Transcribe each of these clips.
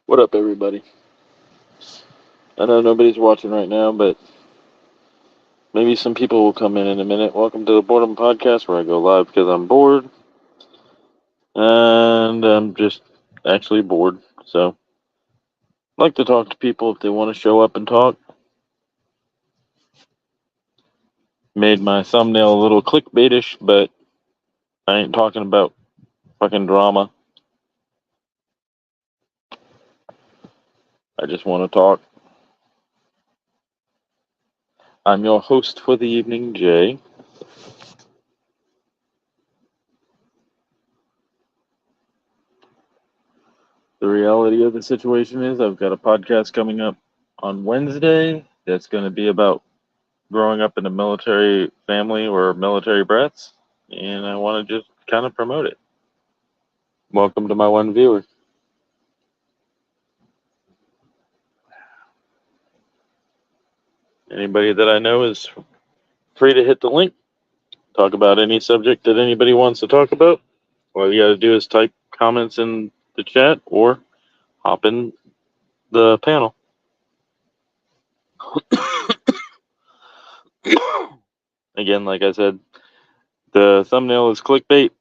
What up, everybody? I know nobody's watching right now, but maybe some people will come in a minute. Welcome to the Bordom podcast, where I go live because I'm bored, and I'm just actually bored. So, I like to talk to people if they want to show up and talk. Made my thumbnail a little clickbaitish, but I ain't talking about fucking drama. I just want to talk. I'm your host for the evening, Jay. The reality of the situation is I've got a podcast coming up on Wednesday that's going to be about growing up in a military family or military brats, and I want to just kind of promote it. Welcome to my one viewer. Anybody that I know is free to hit the link, talk about any subject that anybody wants to talk about. All you got to do is type comments in the chat or hop in the panel. Again, like I said, the thumbnail is clickbait.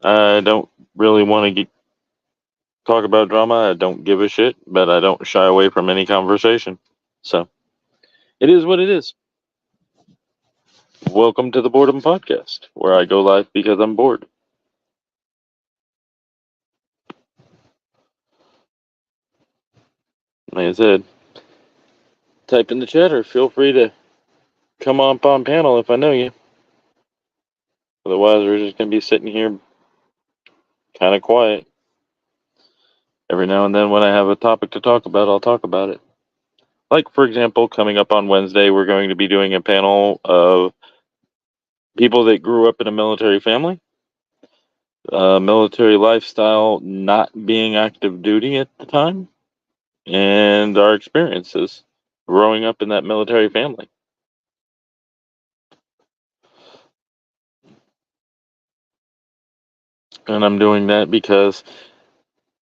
I don't really want to talk about drama. I don't give a shit, but I don't shy away from any conversation. So it is what it is. Welcome to the Boredom Podcast, where I go live because I'm bored. Like I said, type in the chat or feel free to come up on panel if I know you. Otherwise, we're just going to be sitting here kind of quiet. Every now and then when I have a topic to talk about, I'll talk about it. Like, for example, coming up on Wednesday, we're going to be doing a panel of people that grew up in a military family, military lifestyle, not being active duty at the time, and our experiences growing up in that military family. And I'm doing that because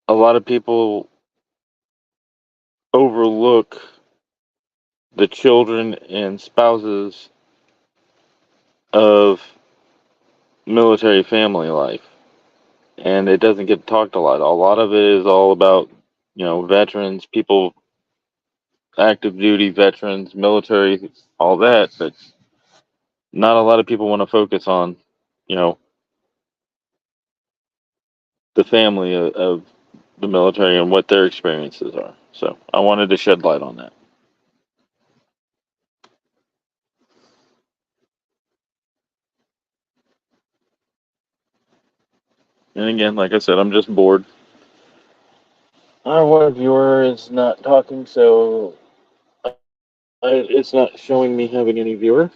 a lot of people overlook the children and spouses of military family life. And it doesn't get talked a lot. A lot of it is all about, veterans, people, active duty veterans, military, all that. But not a lot of people want to focus on, the family of the military and what their experiences are. So I wanted to shed light on that. And again, like I said, I'm just bored. Our one viewer is not talking, so it's not showing me having any viewer.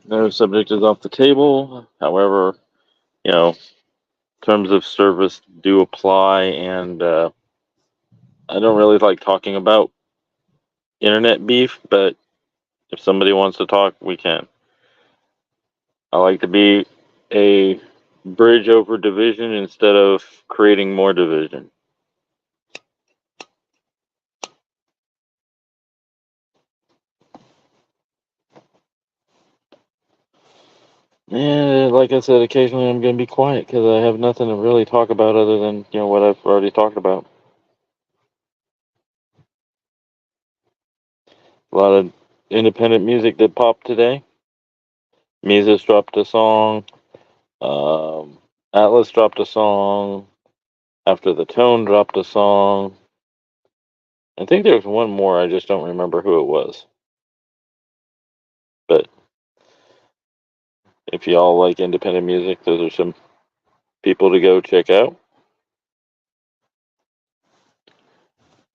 No subject is off the table. However, terms of service do apply, and I don't really like talking about internet beef, but if somebody wants to talk, we can. I like to be a bridge over division instead of creating more division. And like I said, occasionally I'm going to be quiet because I have nothing to really talk about other than, what I've already talked about. A lot of independent music that popped today. Mises dropped a song. Atlas dropped a song. After the Tone dropped a song. I think there was one more. I just don't remember who it was. But if y'all like independent music, those are some people to go check out.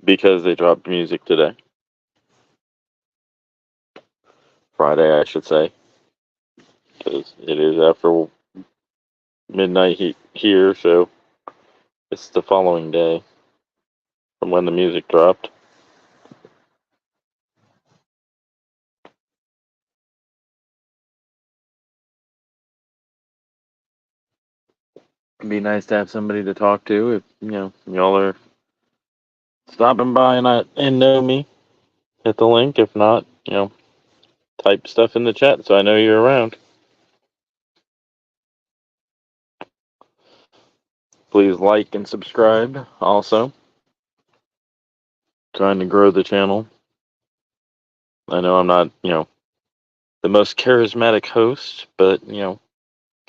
Because they dropped music today. Friday, I should say. Because it is after midnight here, so it's the following day from when the music dropped. It'd be nice to have somebody to talk to if y'all are stopping by and know me. Hit the link. If not, type stuff in the chat so I know you're around. Please like and subscribe. Also, trying to grow the channel. I know I'm not, the most charismatic host, but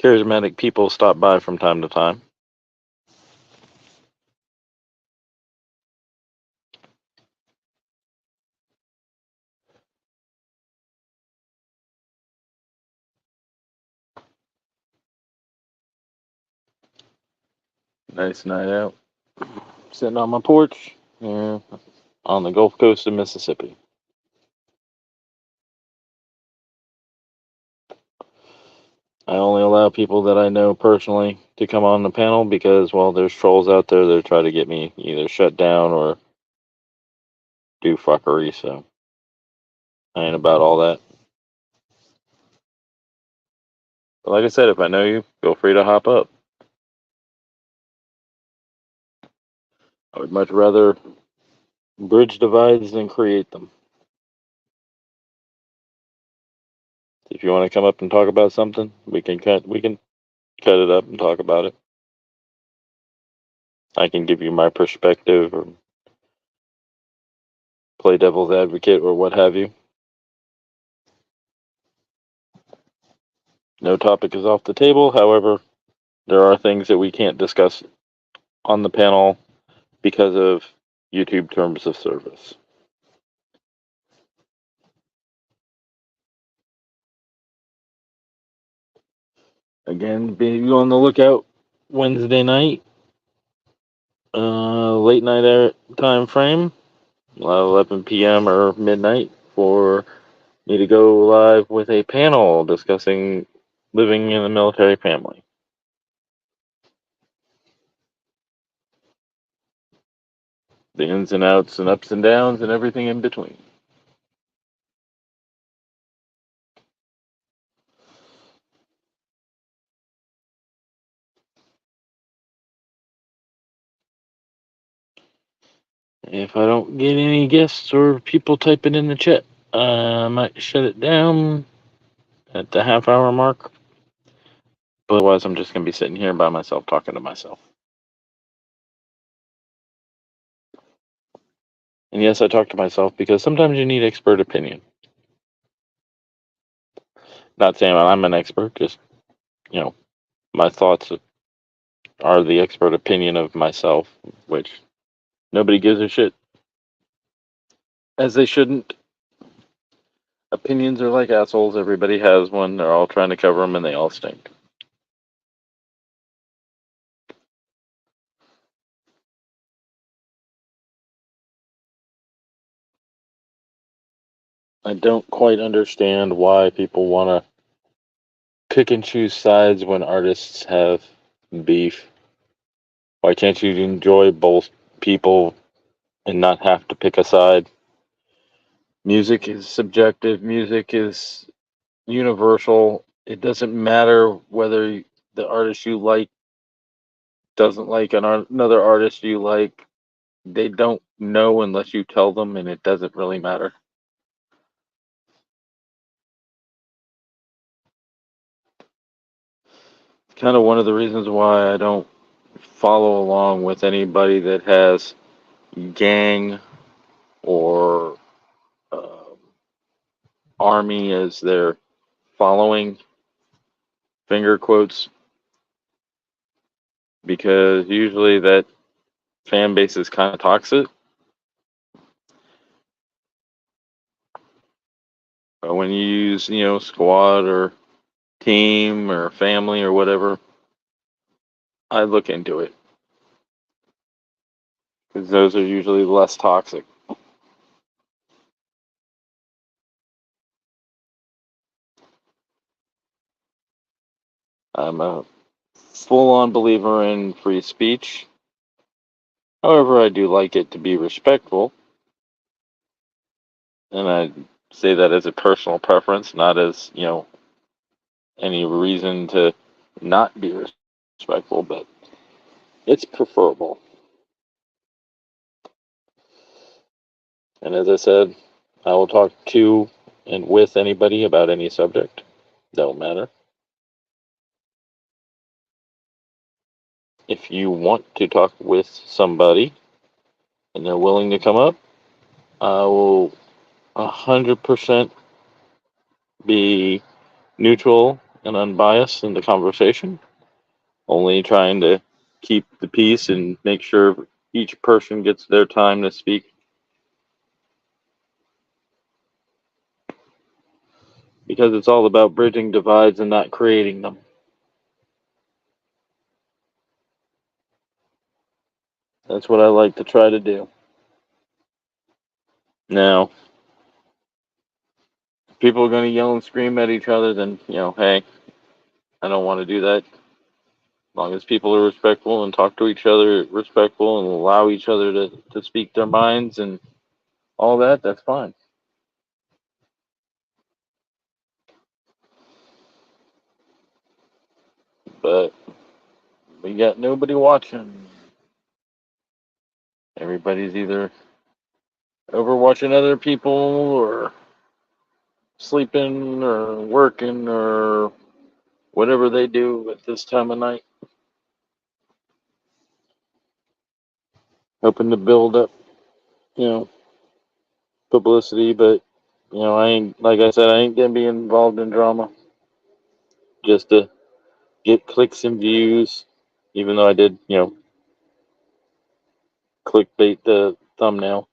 charismatic people stop by from time to time. Nice night out. Sitting on my porch here on the Gulf Coast of Mississippi. I only allow people that I know personally to come on the panel because, well, there's trolls out there that try to get me either shut down or do fuckery, so I ain't about all that. But like I said, if I know you, feel free to hop up. I would much rather bridge divides than create them. If you want to come up and talk about something, we can cut it up and talk about it. I can give you my perspective or play devil's advocate or what have you. No topic is off the table. However, there are things that we can't discuss on the panel because of YouTube terms of service. Again, be on the lookout Wednesday night, late night time frame, 11 p.m. or midnight, for me to go live with a panel discussing living in a military family. The ins and outs and ups and downs and everything in between. If I don't get any guests or people typing in the chat, I might shut it down at the half-hour mark. But otherwise, I'm just going to be sitting here by myself talking to myself. And yes, I talk to myself because sometimes you need expert opinion. Not saying I'm an expert, just, my thoughts are the expert opinion of myself, which nobody gives a shit. As they shouldn't. Opinions are like assholes. Everybody has one. They're all trying to cover them and they all stink. I don't quite understand why people want to pick and choose sides when artists have beef. Why can't you enjoy both people and not have to pick a side? Music is subjective. Music is universal. It doesn't matter whether the artist you like doesn't like another artist you like. They don't know unless you tell them, and it doesn't really matter. It's kind of one of the reasons why I don't follow along with anybody that has gang or army as their following, finger quotes, because usually that fan base is kind of toxic. But when you use, squad or team or family or whatever, I look into it because those are usually less toxic. I'm a full-on believer in free speech. However, I do like it to be respectful, and I say that as a personal preference, not as, any reason to not be respectful, but it's preferable. And as I said, I will talk to and with anybody about any subject. Don't matter. If you want to talk with somebody and they're willing to come up, I will 100% be neutral and unbiased in the conversation, only trying to keep the peace and make sure each person gets their time to speak, because it's all about bridging divides and not creating them. That's what I like to try to do. Now, if people are going to yell and scream at each other, then, hey, I don't want to do that. As long as people are respectful and talk to each other respectful and allow each other to speak their minds and all that, that's fine. But we got nobody watching. Everybody's either overwatching other people or sleeping or working or whatever they do at this time of night. Hoping to build up, publicity, but I ain't, like I said, I ain't gonna be involved in drama just to get clicks and views. Even though I did, clickbait the thumbnail.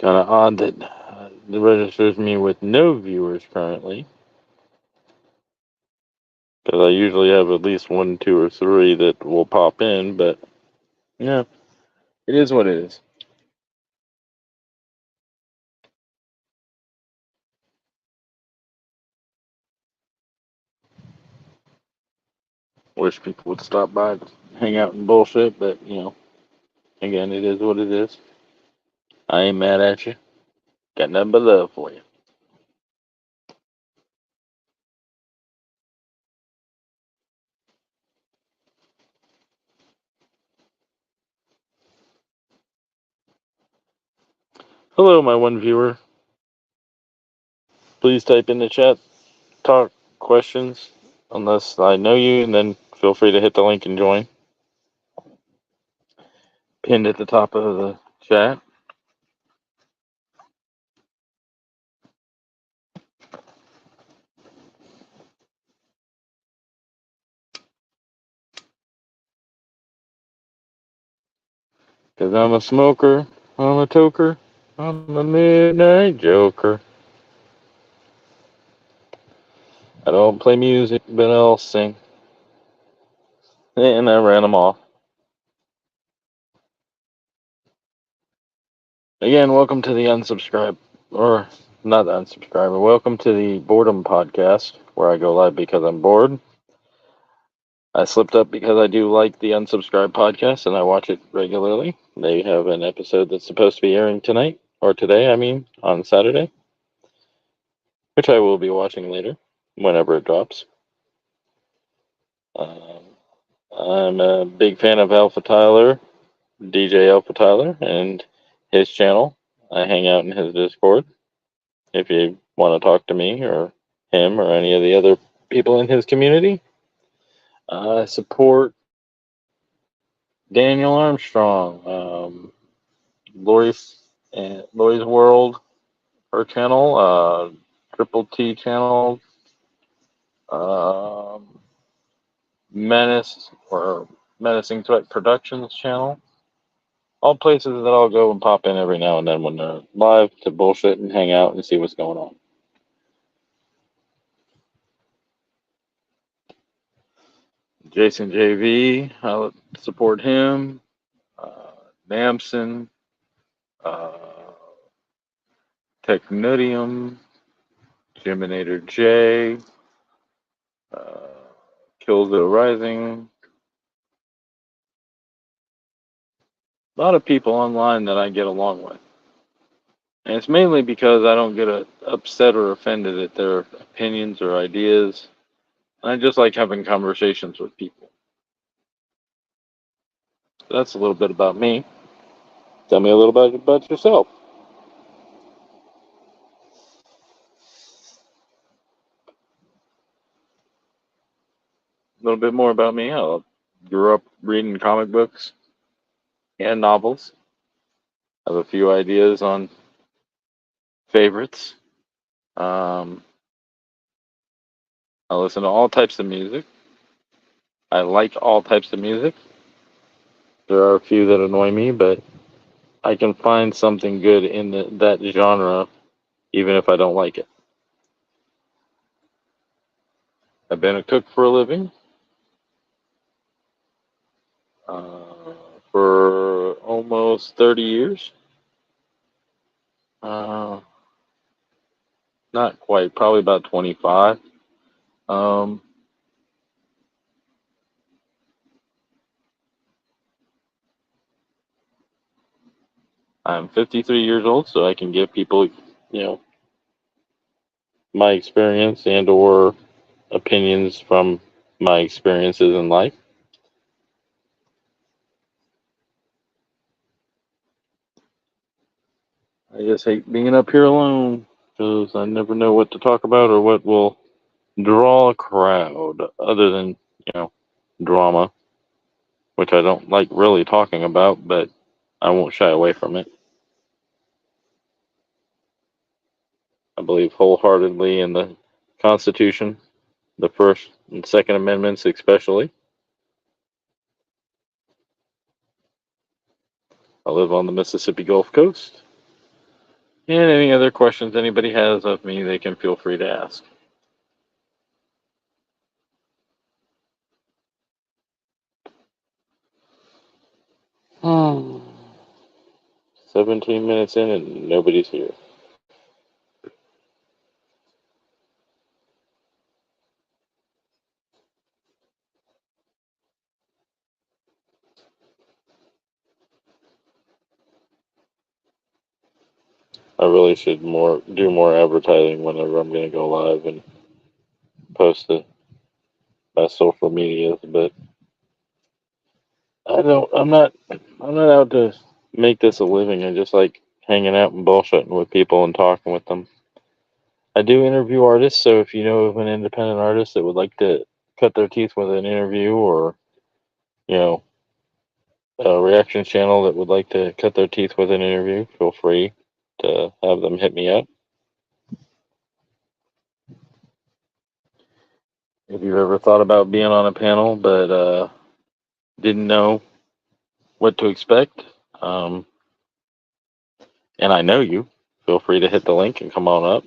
Kind of odd that it registers me with no viewers currently, because I usually have at least one, two, or three that will pop in. But yeah, it is what it is. Wish people would stop by, and hang out and bullshit, but again, it is what it is. I ain't mad at you. Got nothing but love for you. Hello, my one viewer. Please type in the chat, talk, questions, unless I know you, and then feel free to hit the link and join. Pinned at the top of the chat. Because I'm a smoker, I'm a toker, I'm a midnight joker. I don't play music, but I'll sing. And I ran them off. Again, welcome to the unsubscribe, or not the unsubscriber. Welcome to the Bordom podcast, where I go live because I'm bored. I slipped up because I do like the unsubscribed podcast and I watch it regularly. They have an episode that's supposed to be airing tonight, or today, on Saturday, which I will be watching later, whenever it drops. Um, I'm a big fan of Alpha Tyler, DJ Alpha Tyler, and his channel. I hang out in his Discord if you want to talk to me or him or any of the other people in his community. I support Daniel Armstrong, Lori's World, her channel, Triple T channel, um, Menace or Menacing Threat Productions channel. All places that I'll go and pop in every now and then when they're live to bullshit and hang out and see what's going on. Jason JV, I support him. Namson, uh, Technudium, Geminator J, uh, Killzo Rising. A lot of people online that I get along with. And it's mainly because I don't get upset or offended at their opinions or ideas. I just like having conversations with people. So that's a little bit about me. Tell me a little bit about yourself. A little bit more about me. I grew up reading comic books and novels. I have a few ideas on favorites. Um, I listen to all types of music. I like all types of music. There are a few that annoy me, but I can find something good in that genre, even if I don't like it. I've been a cook for a living uh, for almost 30 years. Uh, Not quite, probably about 25. Um, I'm 53 years old, so I can give people, my experience and or opinions from my experiences in life. I just hate being up here alone because I never know what to talk about or what will draw a crowd other than, drama, which I don't like really talking about, but I won't shy away from it. I believe wholeheartedly in the Constitution, the First and Second Amendments especially. I live on the Mississippi Gulf Coast. And any other questions anybody has of me, they can feel free to ask. Hmm. 17 minutes in and nobody's here. I really should do more advertising whenever I'm going to go live and post to my social medias, but I'm not out to make this a living. I just like hanging out and bullshitting with people and talking with them. I do interview artists, so if you know of an independent artist that would like to cut their teeth with an interview, or you know a reaction channel that would like to cut their teeth with an interview, feel free to have them hit me up. If you've ever thought about being on a panel but didn't know what to expect, um, and I know you, feel free to hit the link and come on up.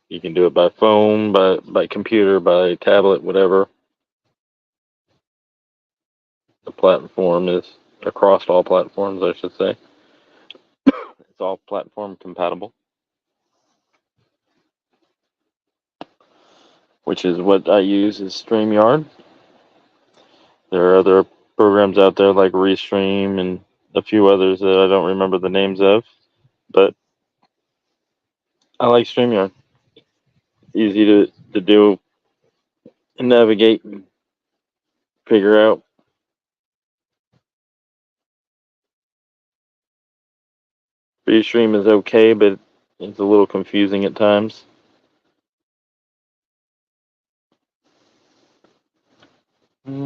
You can do it by phone, by computer, by tablet, whatever. The platform is across all platforms, I should say. It's all platform compatible, which is what I use is StreamYard. There are other programs out there like Restream and a few others that I don't remember the names of, but I like StreamYard. Easy to do and navigate and figure out. Restream is okay, but it's a little confusing at times. There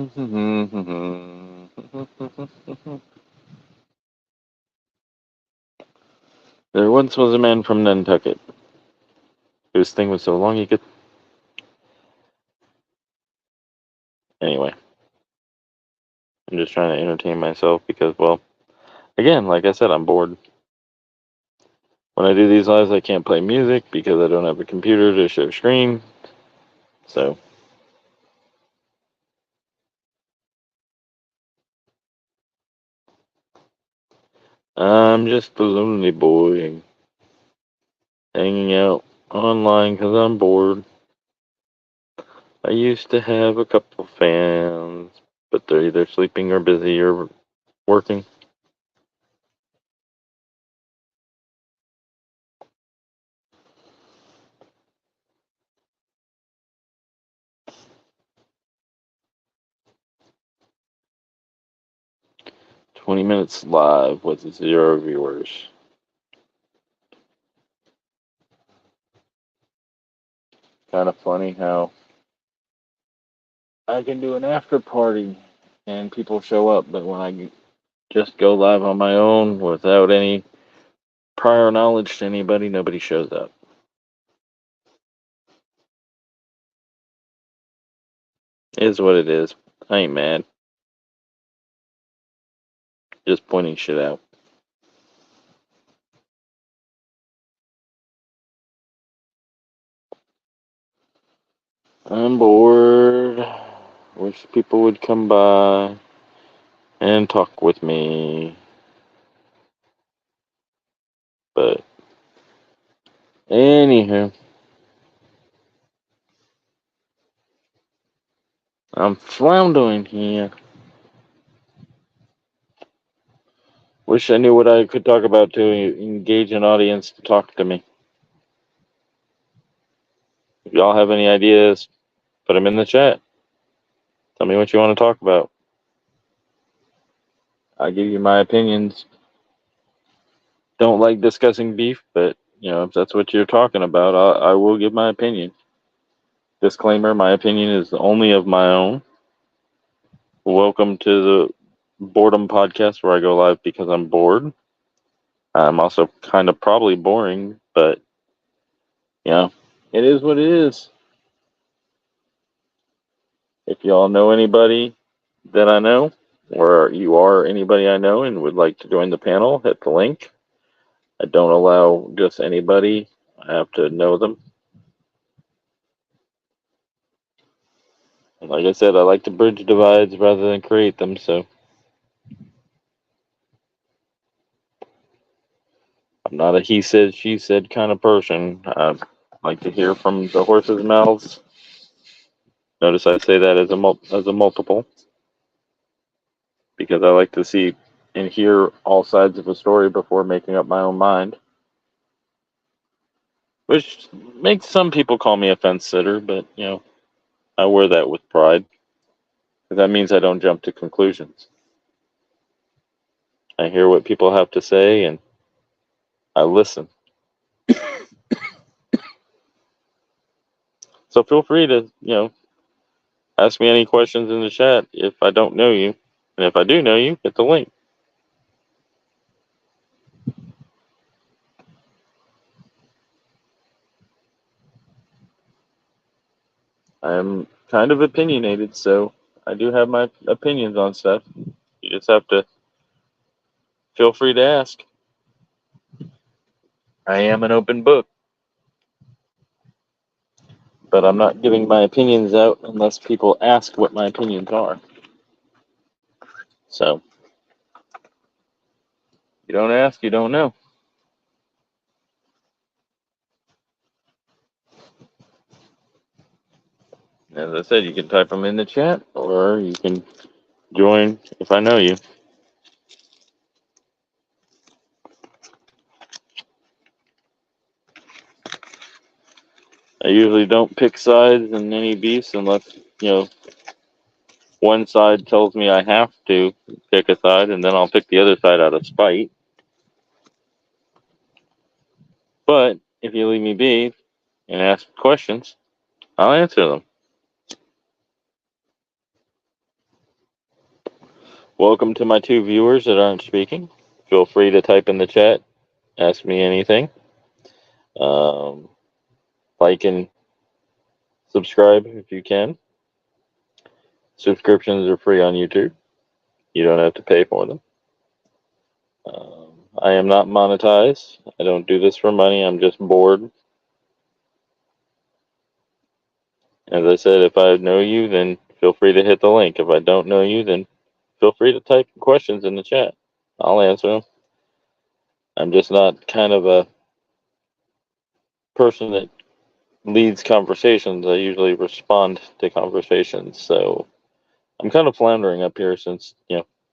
once was a man from Nantucket whose thing was so long he could. Anyway, I'm just trying to entertain myself because, well, again, like I said, I'm bored. When I do these lives, I can't play music because I don't have a computer to show screen. So I'm just a lonely boy hanging out online because I'm bored. I used to have a couple fans, but they're either sleeping or busy or working. "20 minutes live with 0 viewers." Kind of funny how I can do an after party and people show up, but when I just go live on my own without any prior knowledge to anybody, nobody shows up. It is what it is. I ain't mad. Just pointing shit out. I'm bored. Wish people would come by and talk with me. But anywho, I'm floundering here. Wish I knew what I could talk about to engage an audience to talk to me. If y'all have any ideas, put them in the chat. Tell me what you want to talk about. I give you my opinions. Don't like discussing beef, but if that's what you're talking about, I will give my opinion. Disclaimer: my opinion is only of my own. Welcome to the Boredom podcast, where I go live because I'm bored. I'm also kind of probably boring, but it is what it is. If y'all know anybody that I know, or you are anybody I know and would like to join the panel, hit the link. I don't allow just anybody. I have to know them. And like I said, I like to bridge divides rather than create them, so I'm not a he said, she said kind of person. I like to hear from the horse's mouths. Notice I say that as a multiple, because I like to see and hear all sides of a story before making up my own mind. Which makes some people call me a fence sitter, but I wear that with pride. Because that means I don't jump to conclusions. I hear what people have to say and I listen. So feel free to, ask me any questions in the chat if I don't know you. And if I do know you, hit the link. I'm kind of opinionated, so I do have my opinions on stuff. You just have to feel free to ask. I am an open book, but I'm not giving my opinions out unless people ask what my opinions are. So, you don't ask, you don't know. As I said, you can type them in the chat, or you can join if I know you. I usually don't pick sides in any beefs unless, one side tells me I have to pick a side, and then I'll pick the other side out of spite. But if you leave me be and ask questions, I'll answer them. Welcome to my 2 viewers that aren't speaking. Feel free to type in the chat, ask me anything. Like and subscribe if you can. Subscriptions are free on YouTube. You don't have to pay for them. I am not monetized. I don't do this for money. I'm just bored. As I said, if I know you, then feel free to hit the link. If I don't know you, then feel free to type questions in the chat. I'll answer them. I'm just not kind of a person that leads conversations. I usually respond to conversations. So I'm kind of floundering up here since,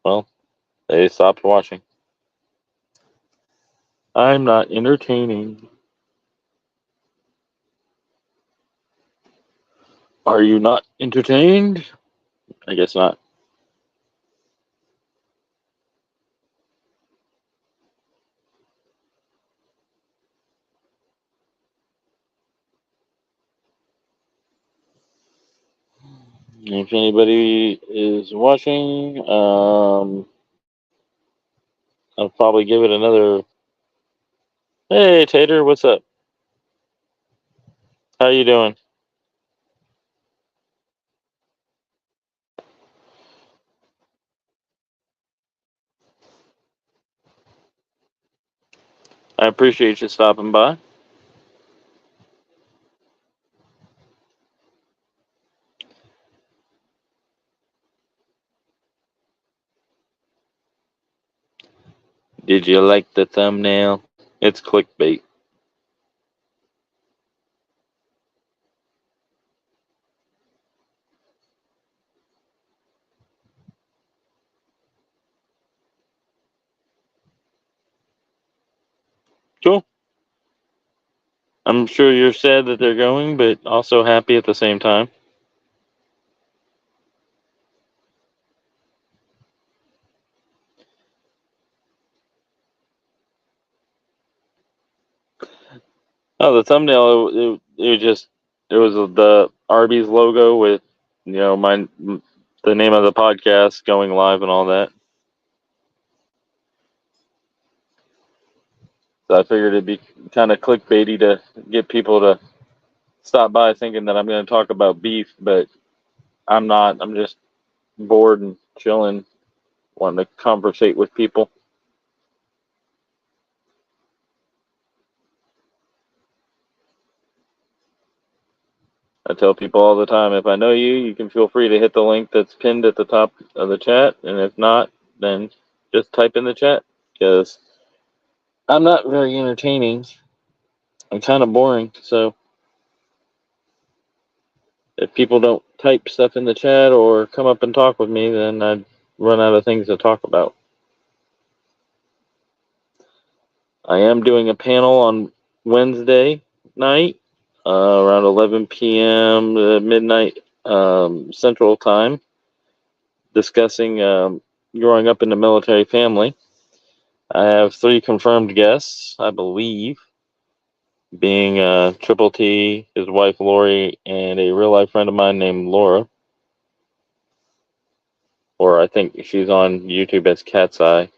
well, they stopped watching. I'm not entertaining. Are you not entertained? I guess not. If anybody is watching, I'll probably give it another. Hey, Tater, what's up? How you doing? I appreciate you stopping by. Did you like the thumbnail? It's clickbait. Cool. I'm sure you're sad that they're going, but also happy at the same time. Oh, the thumbnail, it just, it was the Arby's logo with, the name of the podcast going live and all that. So I figured it'd be kind of clickbaity to get people to stop by thinking that I'm going to talk about beef, but I'm not. I'm just bored and chilling, wanting to conversate with people. I tell people all the time, if I know you, you can feel free to hit the link that's pinned at the top of the chat, and if not, then just type in the chat, because I'm not very entertaining. I'm kind of boring, so if people don't type stuff in the chat or come up and talk with me, then I'd run out of things to talk about. I am doing a panel on Wednesday night, around 11 p.m. to midnight Central Time, discussing growing up in the military family. I have 3 confirmed guests, I believe, being Triple T, his wife Lori, and a real life friend of mine named Laura. Or I think she's on YouTube as Cat's Eye.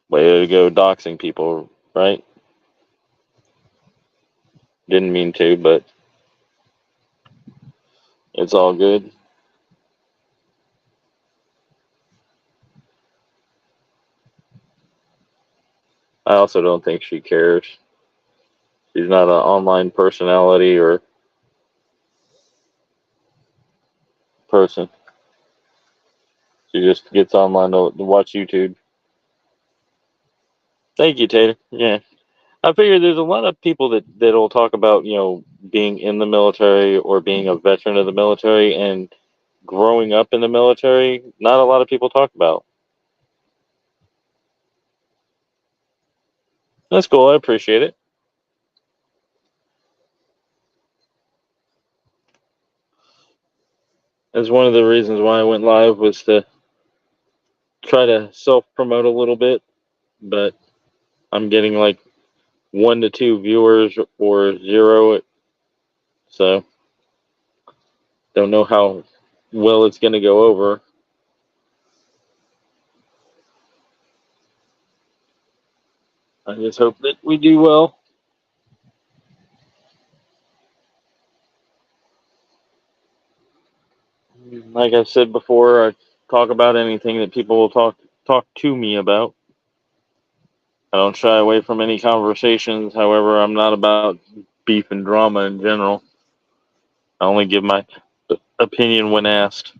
Way to go doxing people, right? Didn't mean to, but it's all good. I also don't think she cares. She's not an online personality or person. She just gets online to watch YouTube. Thank you, Tater. Yeah. I figure there's a lot of people that'll talk about, being in the military or being a veteran of the military and growing up in the military. Not a lot of people talk about. That's cool. I appreciate it. That's one of the reasons why I went live, was to try to self promote a little bit, but I'm getting like 1 to 2 viewers or 0. So don't know how well it's going to go over. I just hope that we do well. Like I've said before, I talk about anything that people will talk to me about. I don't shy away from any conversations. However, I'm not about beef and drama in general. I only give my opinion when asked.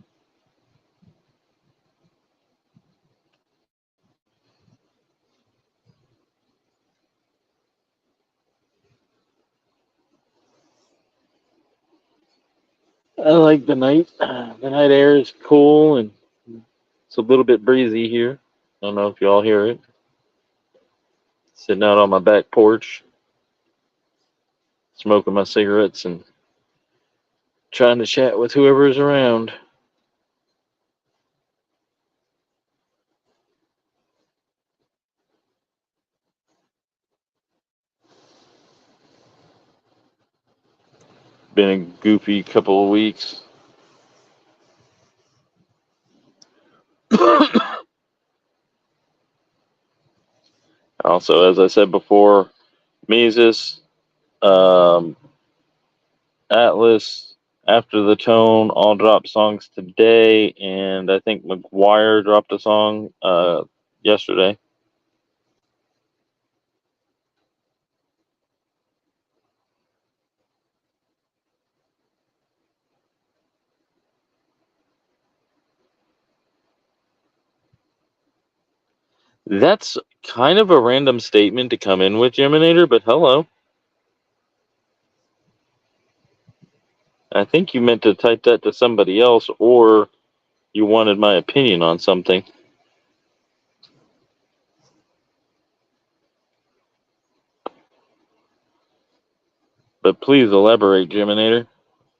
I like the night. The night air is cool and it's a little bit breezy here. I don't know if y'all hear it. Sitting out on my back porch, smoking my cigarettes and trying to chat with whoever is around. Been a goofy couple of weeks. Also, as I said before, Mises, um, Atlas, After the Tone all dropped songs today, and I think McGuire dropped a song yesterday. That's kind of a random statement to come in with, Geminator, but hello. I think you meant to type that to somebody else, or you wanted my opinion on something. But please elaborate, Geminator,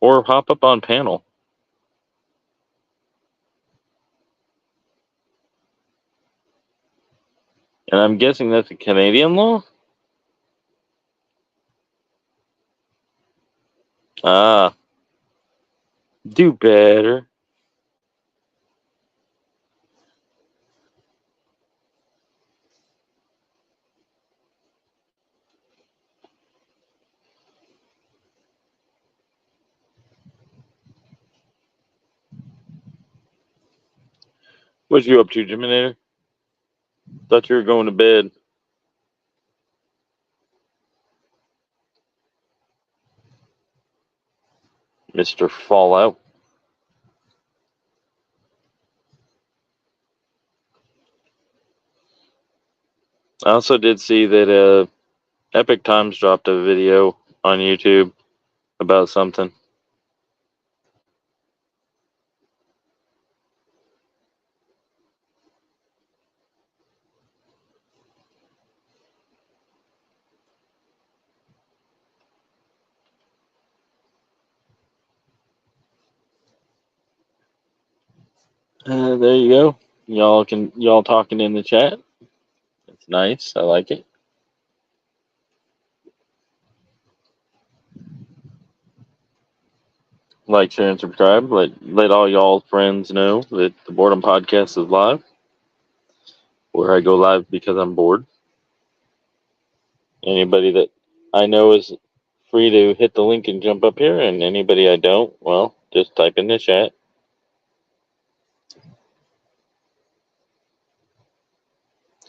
or hop up on panel. And I'm guessing that's a Canadian law? Ah, do better. What you up to, Geminator? Thought you were going to bed. Mr. Fallout. I also did see that Epic Times dropped a video on YouTube about something. There you go. Y'all talking in the chat. It's nice. I like it. Like, share, and subscribe. Let all y'all friends know that the Boredom Podcast is live, where I go live because I'm bored. Anybody that I know is free to hit the link and jump up here, and anybody I don't, well, just type in the chat.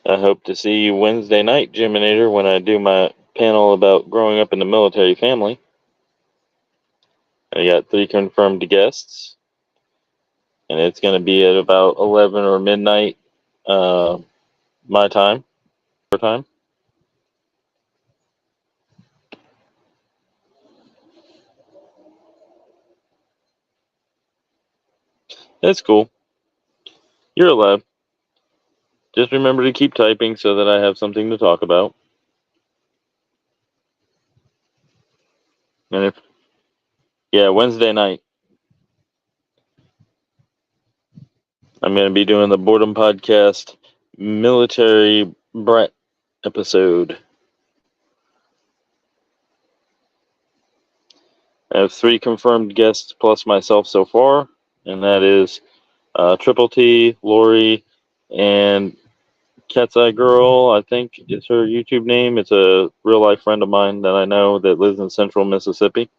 I hope to see you Wednesday night, Geminator, when I do my panel about growing up in the military family. I got 3 confirmed guests, and it's going to be at about 11 or midnight my time, your time. That's cool. You're allowed. Just remember to keep typing so that I have something to talk about. And Wednesday night, I'm going to be doing the Boredom Podcast Military Brat episode. I have 3 confirmed guests plus myself so far, and that is Triple T, Lori, and Cat's Eye Girl, I think is her YouTube name. It's a real life friend of mine that I know that lives in central Mississippi.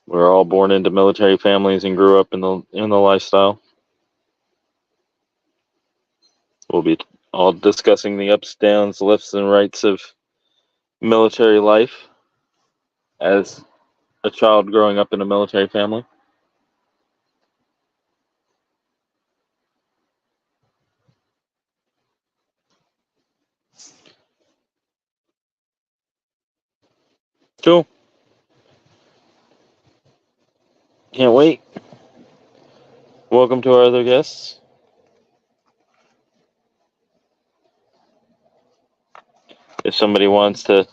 We're all born into military families and grew up in the lifestyle. We'll be all discussing the ups, downs, lefts, and rights of military life as a child growing up in a military family. Cool. Can't wait. Welcome to our other guests. If somebody wants to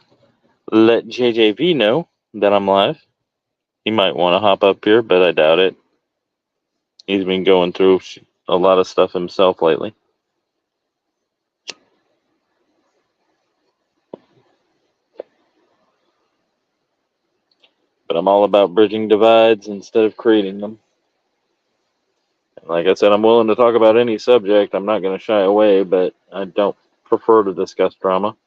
let JJV know that I'm live, he might want to hop up here, but I doubt it. He's been going through a lot of stuff himself lately. But I'm all about bridging divides instead of creating them. And like I said, I'm willing to talk about any subject. I'm not going to shy away, but I don't prefer to discuss drama.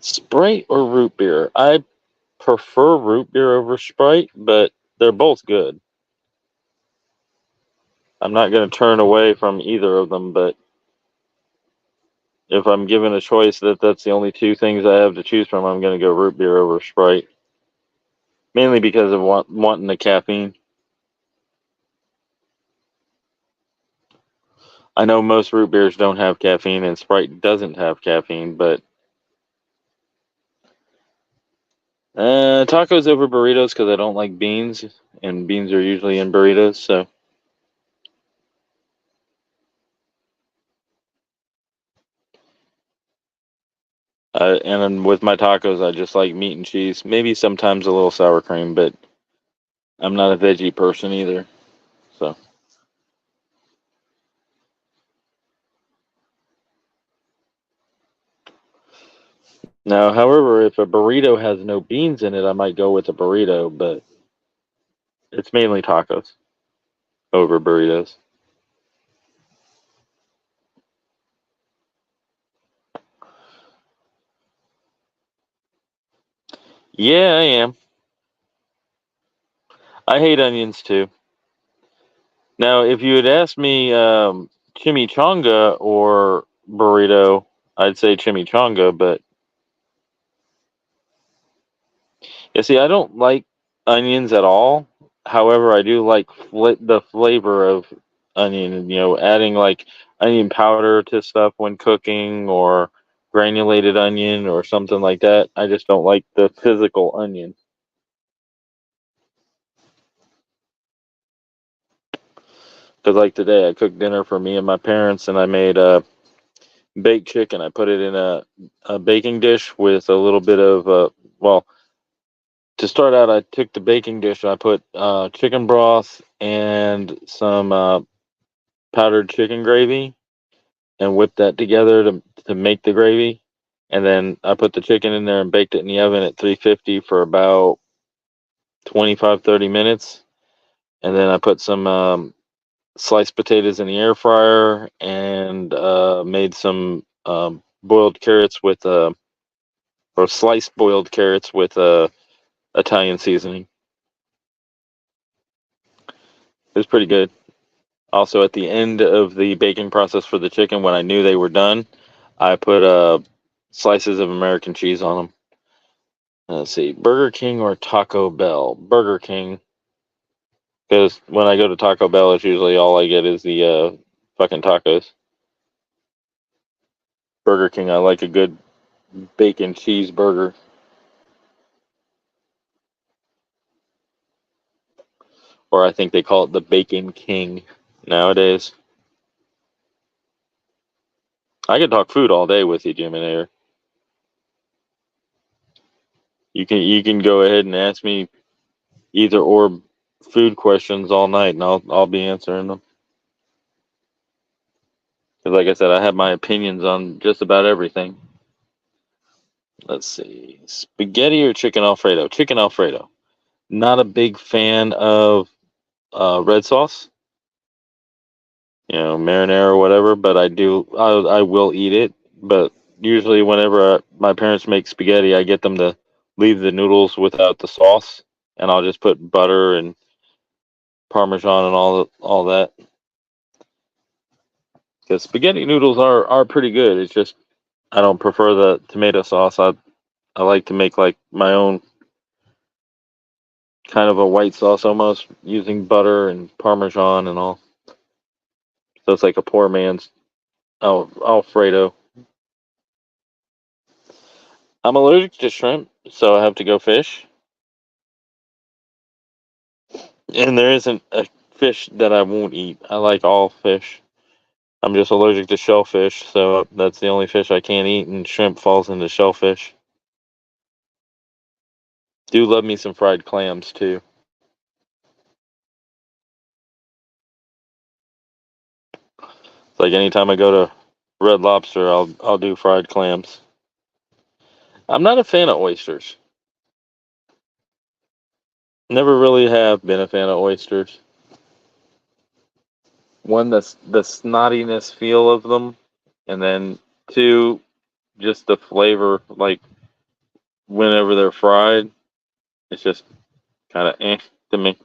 Sprite or root beer? I prefer root beer over Sprite, but they're both good. I'm not going to turn away from either of them, but if I'm given a choice that's the only two things I have to choose from, I'm going to go root beer over Sprite. Mainly because of wanting the caffeine. I know most root beers don't have caffeine and Sprite doesn't have caffeine, but tacos over burritos because I don't like beans, and beans are usually in burritos, so. And then with my tacos, I just like meat and cheese. Maybe sometimes a little sour cream, but I'm not a veggie person either. So now, however, if a burrito has no beans in it, I might go with a burrito, but it's mainly tacos over burritos. Yeah, I am. I hate onions too. Now, if you had asked me chimichanga or burrito, I'd say chimichanga, but you see, I don't like onions at all. However, I do like the flavor of onion, adding like onion powder to stuff when cooking or granulated onion or something like that. I just don't like the physical onion. Because like today, I cooked dinner for me and my parents, and I made baked chicken. I put it in a baking dish with a little bit of well, to start out, I took the baking dish. I put chicken broth and some powdered chicken gravy, and whipped that together to make the gravy. And then I put the chicken in there and baked it in the oven at 350 for about 25-30 minutes. And then I put some sliced potatoes in the air fryer and made some boiled carrots with or sliced boiled carrots with Italian seasoning. It was pretty good. Also, at the end of the baking process for the chicken, when I knew they were done, I put slices of American cheese on them. Let's see, Burger King or Taco Bell? Burger King, because when I go to Taco Bell, it's usually all I get is the fucking tacos. Burger King, I like a good bacon cheeseburger. Or I think they call it the Bacon King nowadays. I could talk food all day with you, Jim and Air. You can go ahead and ask me either or food questions all night, and I'll be answering them. Because like I said, I have my opinions on just about everything. Let's see, spaghetti or chicken Alfredo? Chicken Alfredo. Not a big fan of red sauce, marinara or whatever, but I will eat it. But usually, whenever my parents make spaghetti, I get them to leave the noodles without the sauce, and I'll just put butter and Parmesan and all that. Because spaghetti noodles are pretty good. It's just I don't prefer the tomato sauce. I like to make like my own kind of a white sauce almost using butter and Parmesan and all. So it's like a poor man's Oh, Alfredo. I'm allergic to shrimp, so I have to go fish. And there isn't a fish that I won't eat. I like all fish. I'm just allergic to shellfish, so that's the only fish I can't eat, and shrimp falls into shellfish. Do love me some fried clams too. It's like anytime I go to Red Lobster, I'll do fried clams. I'm not a fan of oysters. Never really have been a fan of oysters. One, that's the snottiness feel of them, and then two, just the flavor. Like whenever they're fried, it's just kind of to me.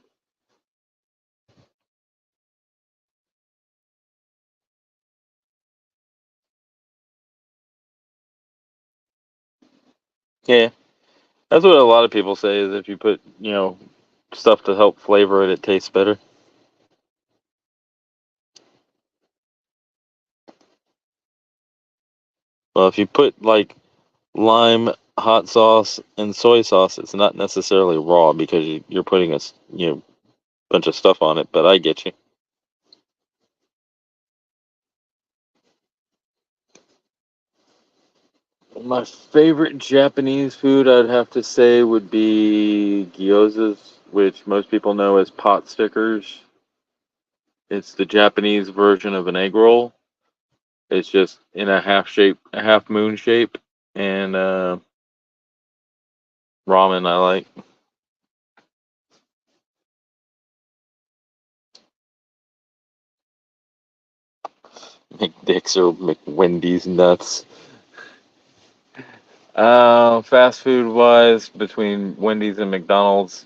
Yeah, that's what a lot of people say is if you put stuff to help flavor it, it tastes better. Well, if you put like lime, hot sauce, and soy sauce, it's not necessarily raw because you're putting bunch of stuff on it. But I get you. My favorite Japanese food, I'd have to say, would be gyozas, which most people know as pot stickers. It's the Japanese version of an egg roll. It's just in a half shape, a half moon shape, and ramen I like. McDicks or McWendy's nuts. Fast food wise, between Wendy's and McDonald's,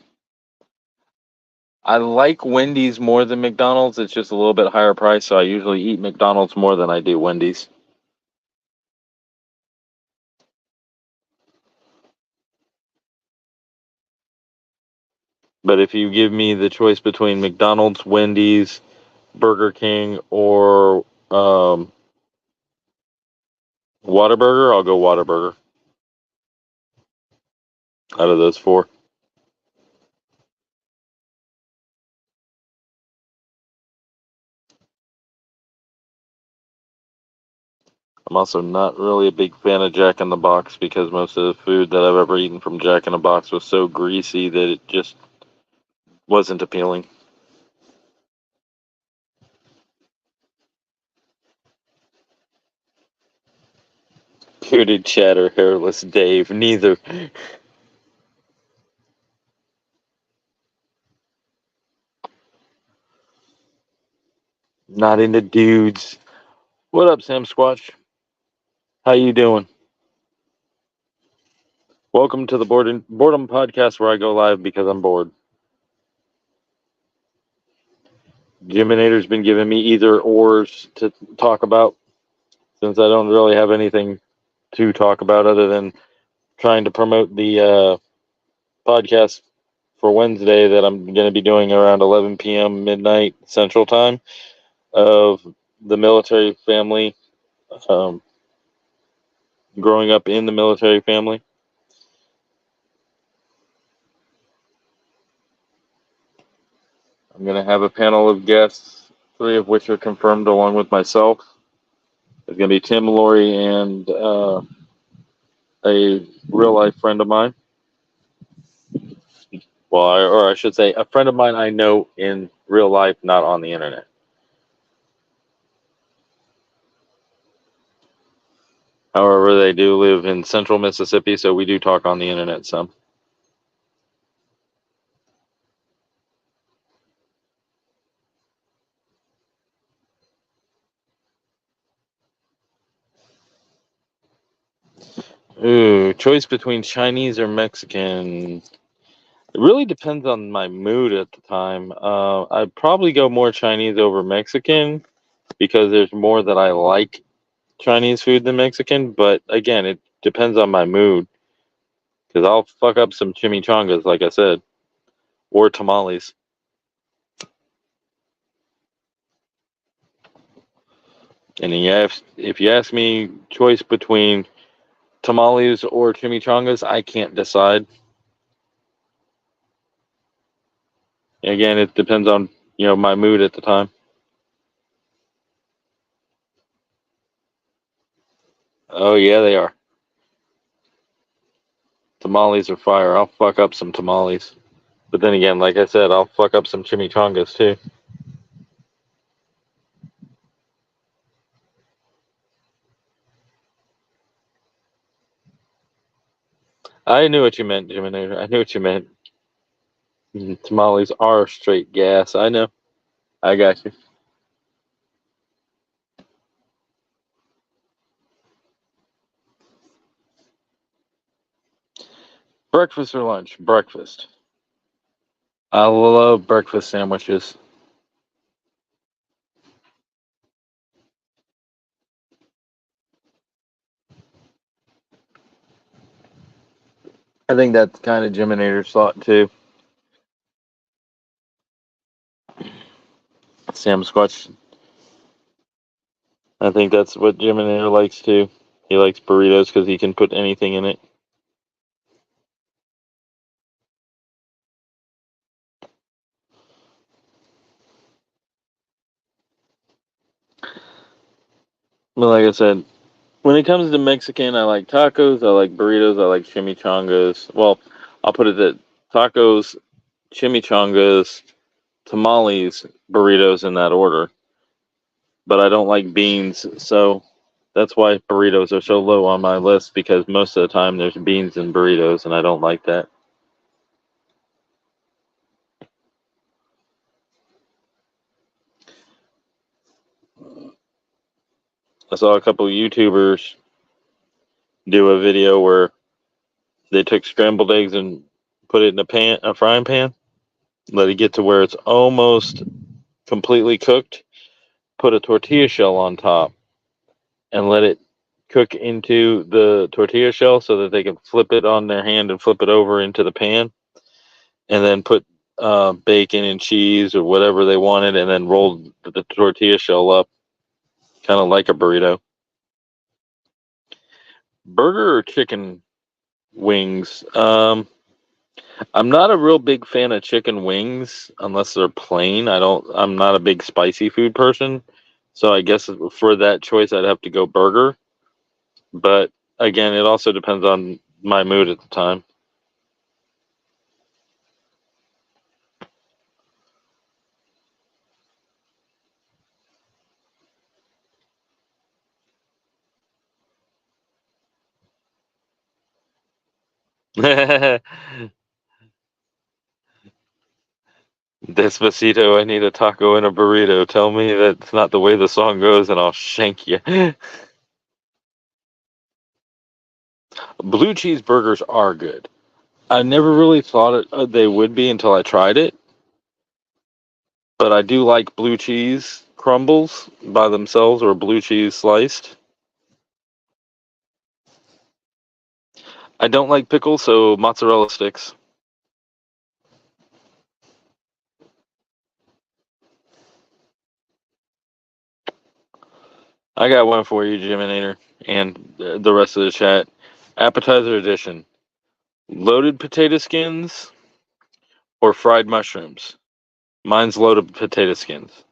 I like Wendy's more than McDonald's. It's just a little bit higher price, so I usually eat McDonald's more than I do Wendy's. But if you give me the choice between McDonald's, Wendy's, Burger King, or Whataburger, I'll go Whataburger out of those four. I'm also not really a big fan of Jack in the Box because most of the food that I've ever eaten from Jack in the Box was so greasy that it just wasn't appealing. Bearded Chatter, Hairless Dave, neither. Not into dudes. What up, Sam Squatch? How you doing? Welcome to the Boredom podcast where I go live because I'm bored. Jiminator's been giving me either ors to talk about since I don't really have anything to talk about other than trying to promote the podcast for Wednesday that I'm going to be doing around 11 p.m. midnight Central Time of the military family, um, growing up in the military family. I'm going to have a panel of guests, three of which are confirmed along with myself. There's going to be Tim, Lori, and a real life friend of mine. Well, or I should say, a friend of mine I know in real life, not on the internet. However, they do live in central Mississippi, so we do talk on the internet some. Ooh, choice between Chinese or Mexican. It really depends on my mood at the time. I'd probably go more Chinese over Mexican because there's more that I like Chinese food than Mexican. But again, it depends on my mood because I'll fuck up some chimichangas, like I said, or tamales. And yeah, if you ask me choice between tamales or chimichangas, I can't decide. Again, it depends on my mood at the time. Oh yeah, they are. Tamales are fire. I'll fuck up some tamales. But then again, like I said, I'll fuck up some chimichangas too. I knew what you meant, Jimmy. I knew what you meant. Tamales are straight gas. I know. I got you. Breakfast or lunch? Breakfast. I love breakfast sandwiches. I think that's kind of Jiminator's thought too. Sam Squatch. I think that's what Jiminator likes too. He likes burritos because he can put anything in it. But like I said, when it comes to Mexican, I like tacos, I like burritos, I like chimichangas. Well, I'll put it that tacos, chimichangas, tamales, burritos in that order. But I don't like beans, so that's why burritos are so low on my list because most of the time there's beans in burritos, and I don't like that. I saw a couple of YouTubers do a video where they took scrambled eggs and put it in a frying pan, let it get to where it's almost completely cooked, put a tortilla shell on top, and let it cook into the tortilla shell so that they can flip it on their hand and flip it over into the pan, and then put bacon and cheese or whatever they wanted, and then roll the tortilla shell up, kind of like a burrito. Burger or chicken wings? I'm not a real big fan of chicken wings unless they're plain. I'm not a big spicy food person, so I guess for that choice I'd have to go burger. But again, it also depends on my mood at the time. Despacito, I need a taco and a burrito. Tell me that's not the way the song goes, and I'll shank you. Blue cheeseburgers are good. I never really thought they would be until I tried it, but I do like blue cheese crumbles by themselves or blue cheese sliced. I don't like pickles, so mozzarella sticks. I got one for you, Jiminator, and the rest of the chat. Appetizer edition: loaded potato skins or fried mushrooms. Mine's loaded potato skins.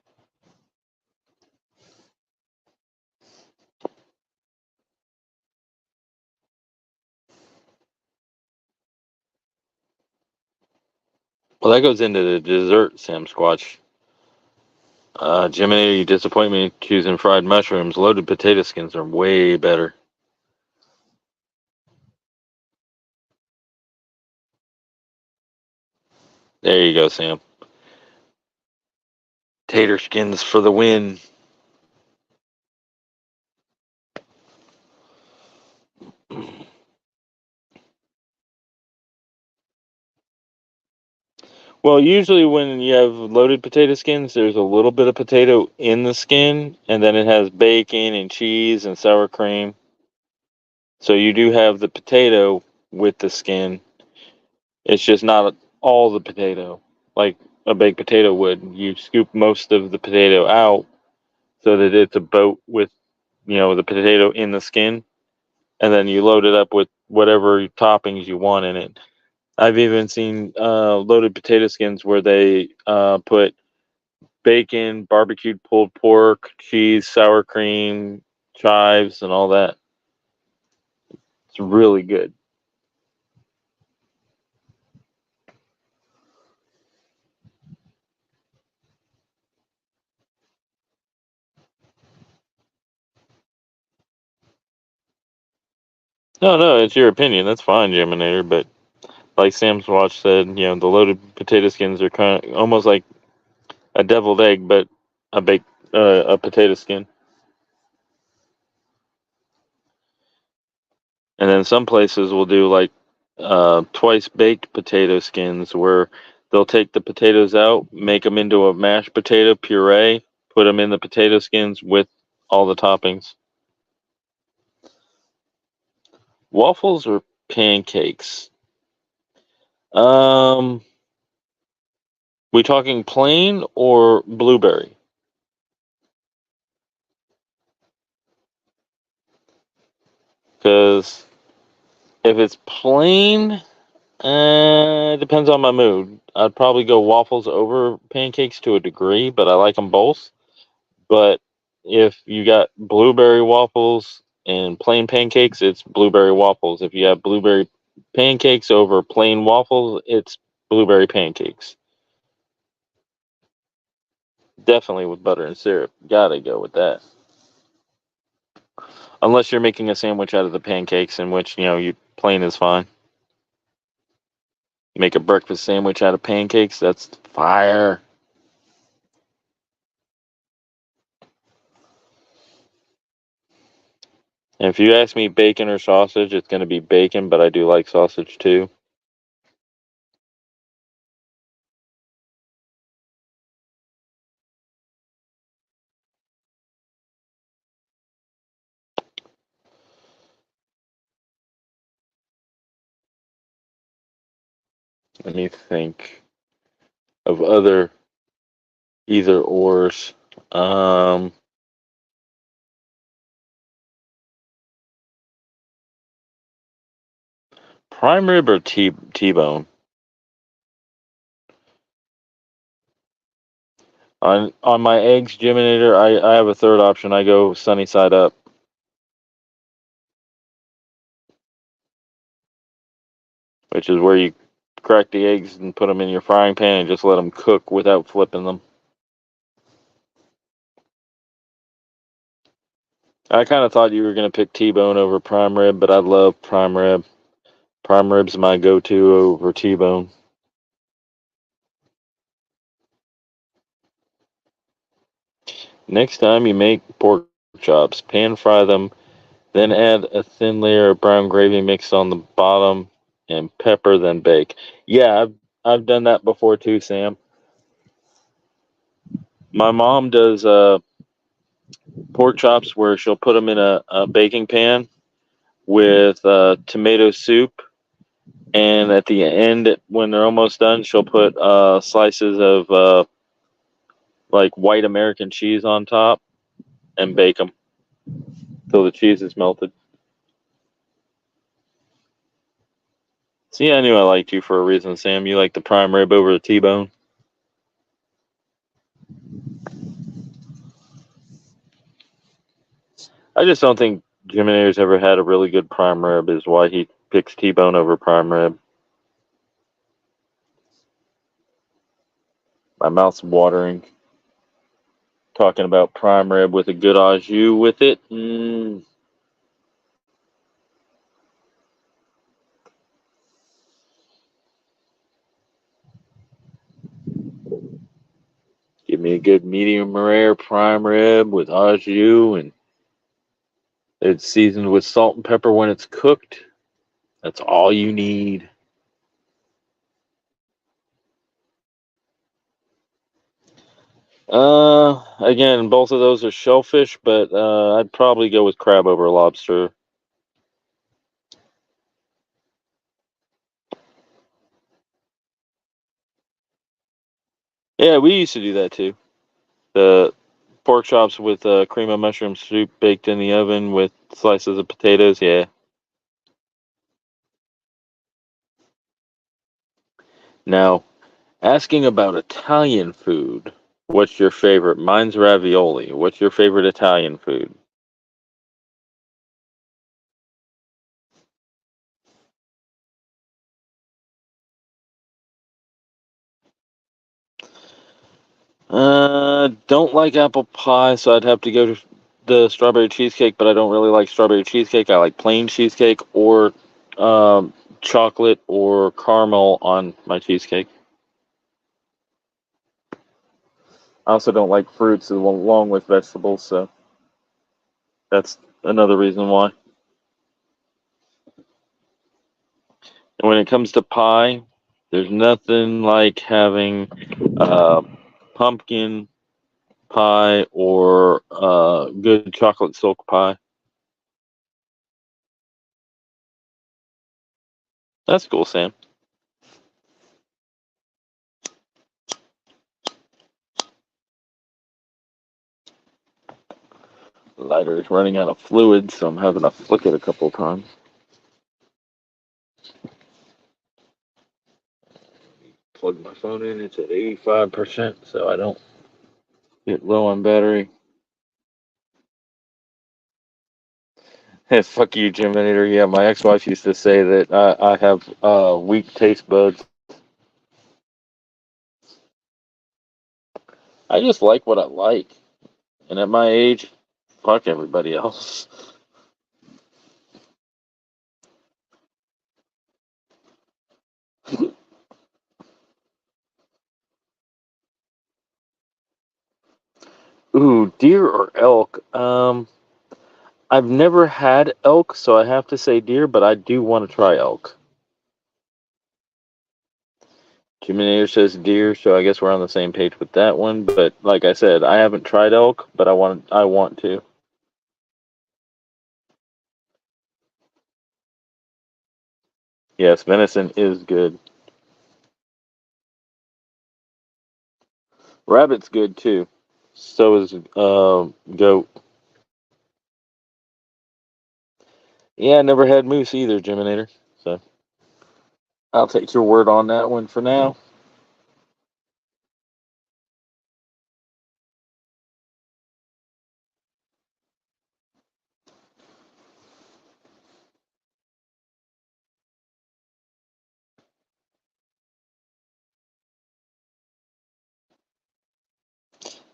Well, that goes into the dessert, Sam Squatch. Jiminy, you disappoint me choosing fried mushrooms. Loaded potato skins are way better. There you go, Sam. Tater skins for the win. Well, usually when you have loaded potato skins, there's a little bit of potato in the skin, and then it has bacon and cheese and sour cream. So you do have the potato with the skin. It's just not all the potato like a baked potato would. You scoop most of the potato out so that it's a boat with the potato in the skin, and then you load it up with whatever toppings you want in it. I've even seen loaded potato skins where they put bacon, barbecued pulled pork, cheese, sour cream, chives, and all that. It's really good. No, no, it's your opinion. That's fine, Geminator. But like Sam's Watch said, the loaded potato skins are kind of almost like a deviled egg, but a baked a potato skin. And then some places will do like twice baked potato skins where they'll take the potatoes out, make them into a mashed potato puree, put them in the potato skins with all the toppings. Waffles or pancakes? Um, we talking plain or blueberry? Because if it's plain, it depends on my mood. I'd probably go waffles over pancakes to a degree, but I like them both. But if you got blueberry waffles and plain pancakes, it's blueberry waffles. If you have blueberry pancakes over plain waffles, it's blueberry pancakes. Definitely with butter and syrup. Gotta go with that. Unless you're making a sandwich out of the pancakes, in which, you plain is fine. Make a breakfast sandwich out of pancakes, that's fire. And if you ask me bacon or sausage, it's going to be bacon, but I do like sausage too. Let me think of other either ors. Um, Prime rib or T-bone? On my eggs, Jiminator, I have a third option. I go sunny side up, which is where you crack the eggs and put them in your frying pan and just let them cook without flipping them. I kind of thought you were going to pick T-bone over prime rib, but I love prime rib. Prime rib's my go-to over T-bone. Next time you make pork chops, pan fry them, then add a thin layer of brown gravy mix on the bottom and pepper, then bake. Yeah, I've done that before too, Sam. My mom does pork chops where she'll put them in a baking pan with tomato soup, and at the end, when they're almost done, she'll put slices of like white American cheese on top and bake them till the cheese is melted. See, I knew I liked you for a reason, Sam. You like the prime rib over the T-bone. I just don't think Jimenez ever had a really good prime rib, is why he picks T-bone over prime rib. My mouth's watering. Talking about prime rib with a good au jus with it. Give me a good medium rare prime rib with au jus, and it's seasoned with salt and pepper when it's cooked. That's all you need. Again, both of those are shellfish, but I'd probably go with crab over lobster. Yeah, we used to do that too. The Pork chops with cream of mushroom soup baked in the oven with slices of potatoes. Yeah. Now, asking about Italian food. What's your favorite? Mine's ravioli. What's your favorite Italian food? Don't like apple pie, so I'd have to go to the strawberry cheesecake, but I don't really like strawberry cheesecake. I like plain cheesecake or chocolate or caramel on my cheesecake. I also don't like fruits along with vegetables, so that's another reason why. And when it comes to pie, there's nothing like having uh, pumpkin pie or good chocolate silk pie. That's cool, Sam. Lighter is running out of fluid, so I'm having to flick it a couple times. Plug my phone in, it's at 85%, so I don't get low on battery. Hey, fuck you, Jiminator. Yeah, my ex-wife used to say that I have weak taste buds. I just like what I like, and at my age, fuck everybody else. Ooh, deer or elk? I've never had elk, so I have to say deer, but I do want to try elk. Jiminator says deer, so I guess we're on the same page with that one. But like I said, I haven't tried elk, but I want to. Yes, venison is good. Rabbit's good too. So is goat. Yeah, I never had moose either, Jiminator. So I'll take your word on that one for now.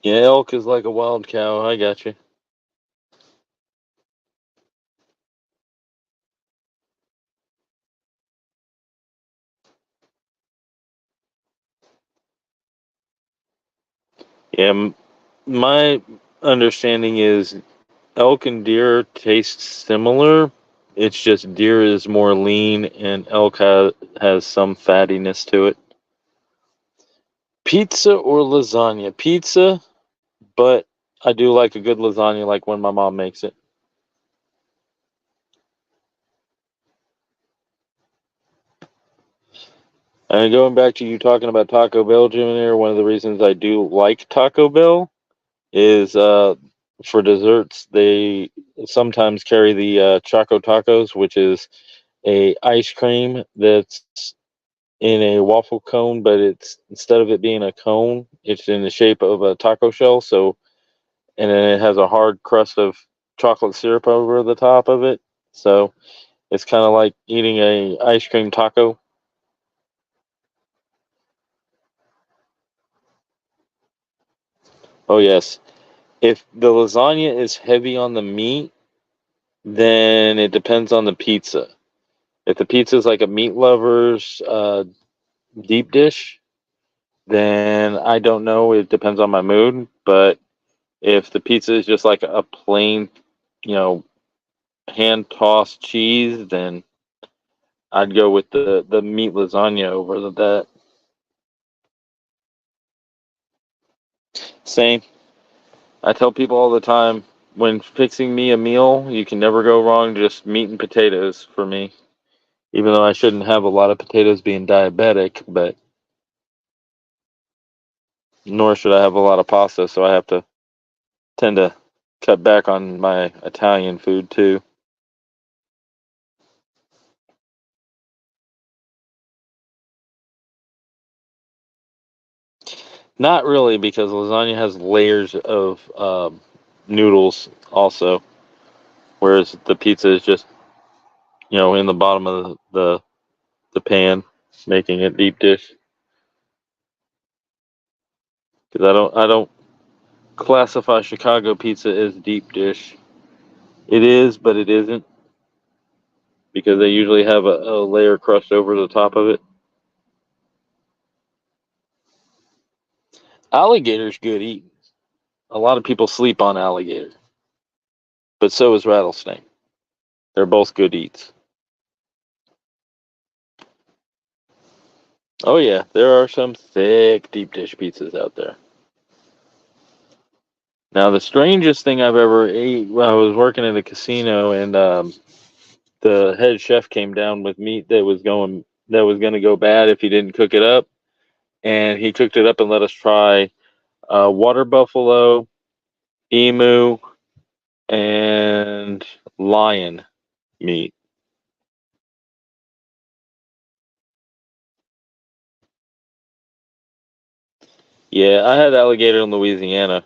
Yeah, elk is like a wild cow. I got you. Yeah, my understanding is elk and deer taste similar. It's just deer is more lean and elk has some fattiness to it. Pizza or lasagna? Pizza, but I do like a good lasagna like when my mom makes it. And going back to you talking about Taco Bell, Jim, there, one of the reasons I do like Taco Bell is for desserts, they sometimes carry the Choco Tacos, which is a ice cream that's in a waffle cone, but it's instead of it being a cone, it's in the shape of a taco shell. So, and then it has a hard crust of chocolate syrup over the top of it. So it's kind of like eating a ice cream taco. Oh yes, if the lasagna is heavy on the meat, then it depends on the pizza. If the pizza is like a meat lover's deep dish, then I don't know. It depends on my mood. But if the pizza is just like a plain, you know, hand tossed cheese, then I'd go with the meat lasagna over that. Same. I tell people all the time when fixing me a meal, you can never go wrong. Just meat and potatoes for me. Even though I shouldn't have a lot of potatoes being diabetic, but nor should I have a lot of pasta, so I have to tend to cut back on my Italian food too. Not really, because lasagna has layers of noodles also, whereas the pizza is just in the bottom of the pan, making it deep dish. Because I don't classify Chicago pizza as deep dish. It is, but it isn't, because they usually have a layer crushed over the top of it. Alligator's good eating. A lot of people sleep on alligator, but so is rattlesnake. They're both good eats. Oh yeah, there are some thick deep dish pizzas out there. Now the strangest thing I've ever ate, when I was working at a casino, and the head chef came down with meat that was going to go bad if he didn't cook it up, and he cooked it up and let us try water buffalo, emu, and lion meat. Yeah, I had alligator in Louisiana.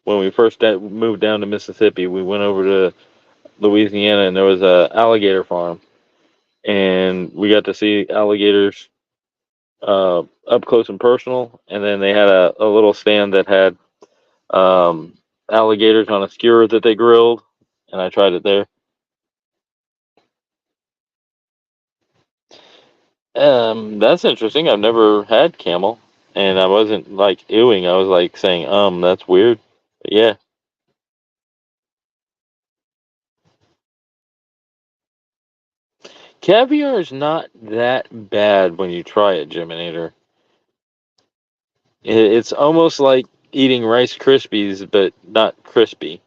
When we first moved down to Mississippi, we went over to Louisiana, and there was a alligator farm, and we got to see alligators up close and personal. And then they had a little stand that had um, alligators on a skewer that they grilled, and I tried it there. That's interesting. I've never had camel, and I wasn't like ewing. I was like saying, that's weird. But yeah, caviar is not that bad when you try it, Geminator. It's almost like eating Rice Krispies, but not crispy.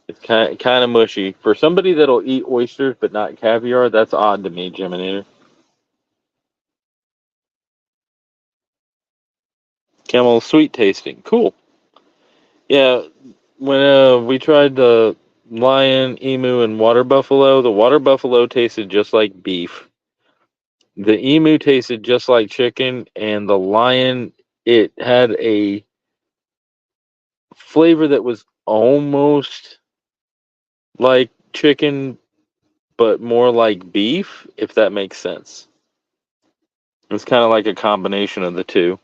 It's kind of mushy. For somebody that'll eat oysters but not caviar, that's odd to me, Geminator. Camel sweet tasting. Cool. Yeah, when we tried the lion, emu, and water buffalo, the water buffalo tasted just like beef. The emu tasted just like chicken, and the lion, it had a flavor that was almost like chicken, but more like beef, if that makes sense. It's kind of like a combination of the two.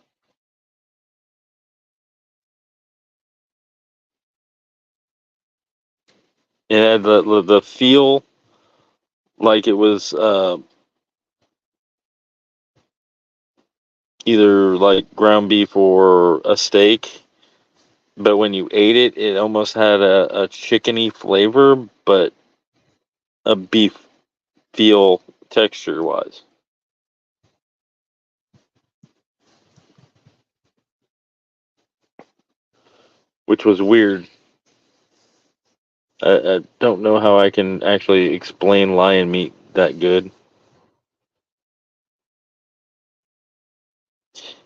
It had the feel like it was either like ground beef or a steak, but when you ate it, it almost had a chickeny flavor, but a beef feel texture wise, which was weird. I don't know how I can actually explain lion meat that good.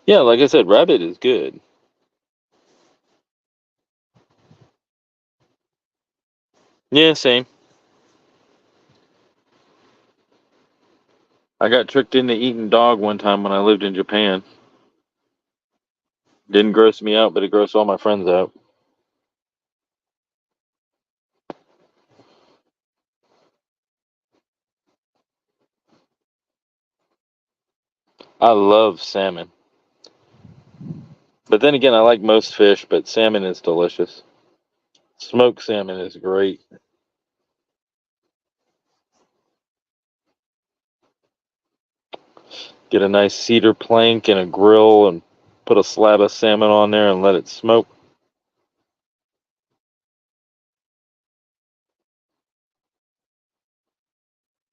Yeah, like I said, rabbit is good. Yeah, same. I got tricked into eating dog one time when I lived in Japan. Didn't gross me out, but it grossed all my friends out. I love salmon. But then again, I like most fish, but salmon is delicious. Smoked salmon is great. Get a nice cedar plank and a grill and put a slab of salmon on there and let it smoke.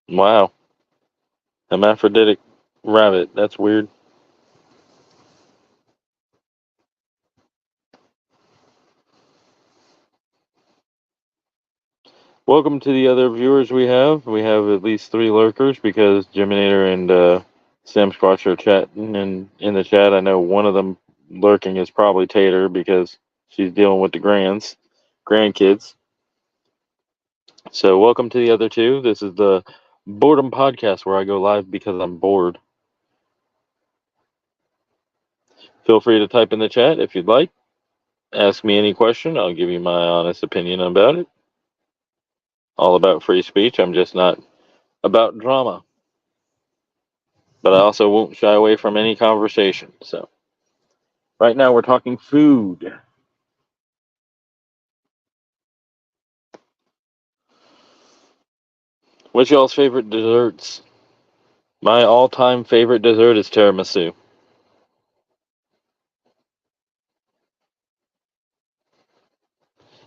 Wow. Hermaphroditic rabbit. That's weird. Welcome to the other viewers we have. We have at least 3 lurkers because Geminator and Sam Squatch are chatting. And in the chat, I know one of them lurking is probably Tater because She's dealing with the grandkids. So welcome to the other two. This is the Bordom podcast where I go live because I'm bored. Feel free to type in the chat if you'd like. Ask me any question. I'll give you my honest opinion about it. All about free speech. I'm just not about drama. But I also won't shy away from any conversation. So right now we're talking food. What's y'all's favorite desserts? My all-time favorite dessert is tiramisu.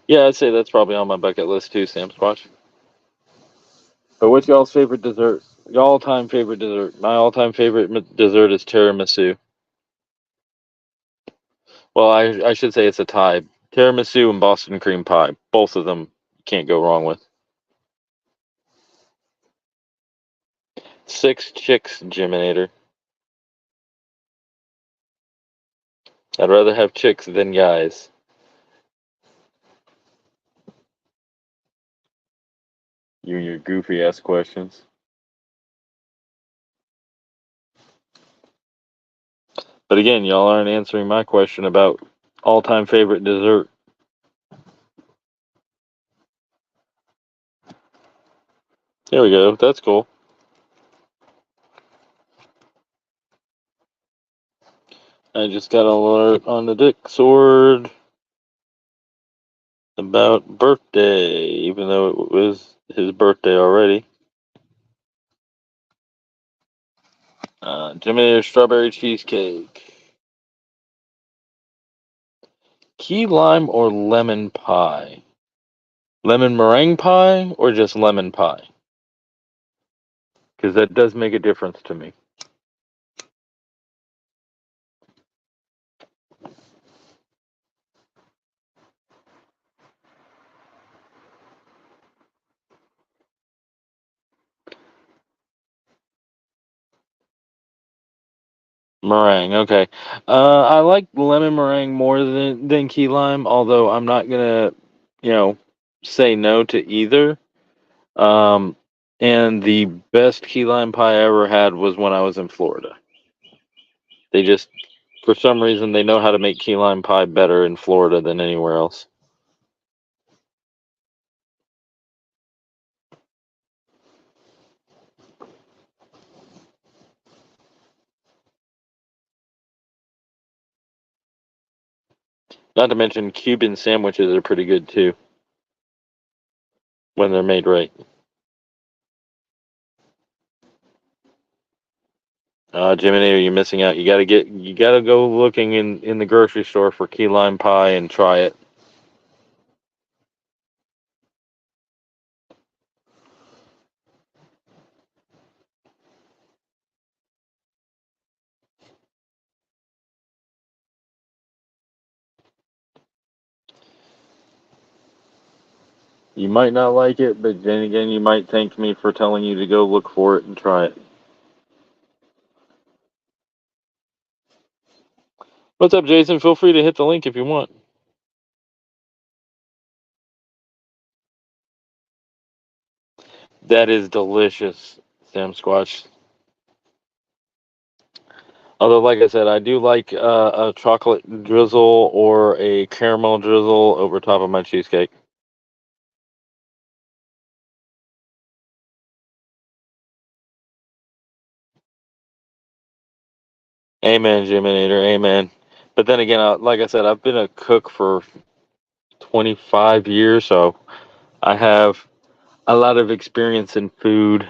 Yeah, I'd say that's probably on my bucket list too, Sam Squatch. But what's y'all's favorite dessert? Your all-time favorite dessert? My all-time favorite dessert is tiramisu. Well, I should say it's a tie. Tiramisu and Boston cream pie. Both of them can't go wrong with. 6 chicks, Jiminator. I'd rather have chicks than guys. You and your goofy ass questions. But again, y'all aren't answering my question about all-time favorite dessert. There we go. That's cool. I just got an alert on the Dick Sword about birthday, even though it was his birthday already. Jimmy strawberry cheesecake. Key lime or lemon pie? Lemon meringue pie or just lemon pie? Because that does make a difference to me. Meringue, okay. I like lemon meringue more than key lime, although I'm not gonna, say no to either. Um, and the best key lime pie I ever had was when I was in Florida. They just, for some reason, they know how to make key lime pie better in Florida than anywhere else. Not to mention, Cuban sandwiches are pretty good too when they're made right. Jiminy, you're missing out. You gotta go looking in the grocery store for key lime pie and try it. You might not like it, but then again, you might thank me for telling you to go look for it and try it. What's up, Jason? Feel free to hit the link if you want. That is delicious, Sam Squatch. Although, like I said, I do like a chocolate drizzle or a caramel drizzle over top of my cheesecake. Amen, Jiminator. Amen. But then again, like I said, I've been a cook for 25 years, so I have a lot of experience in food.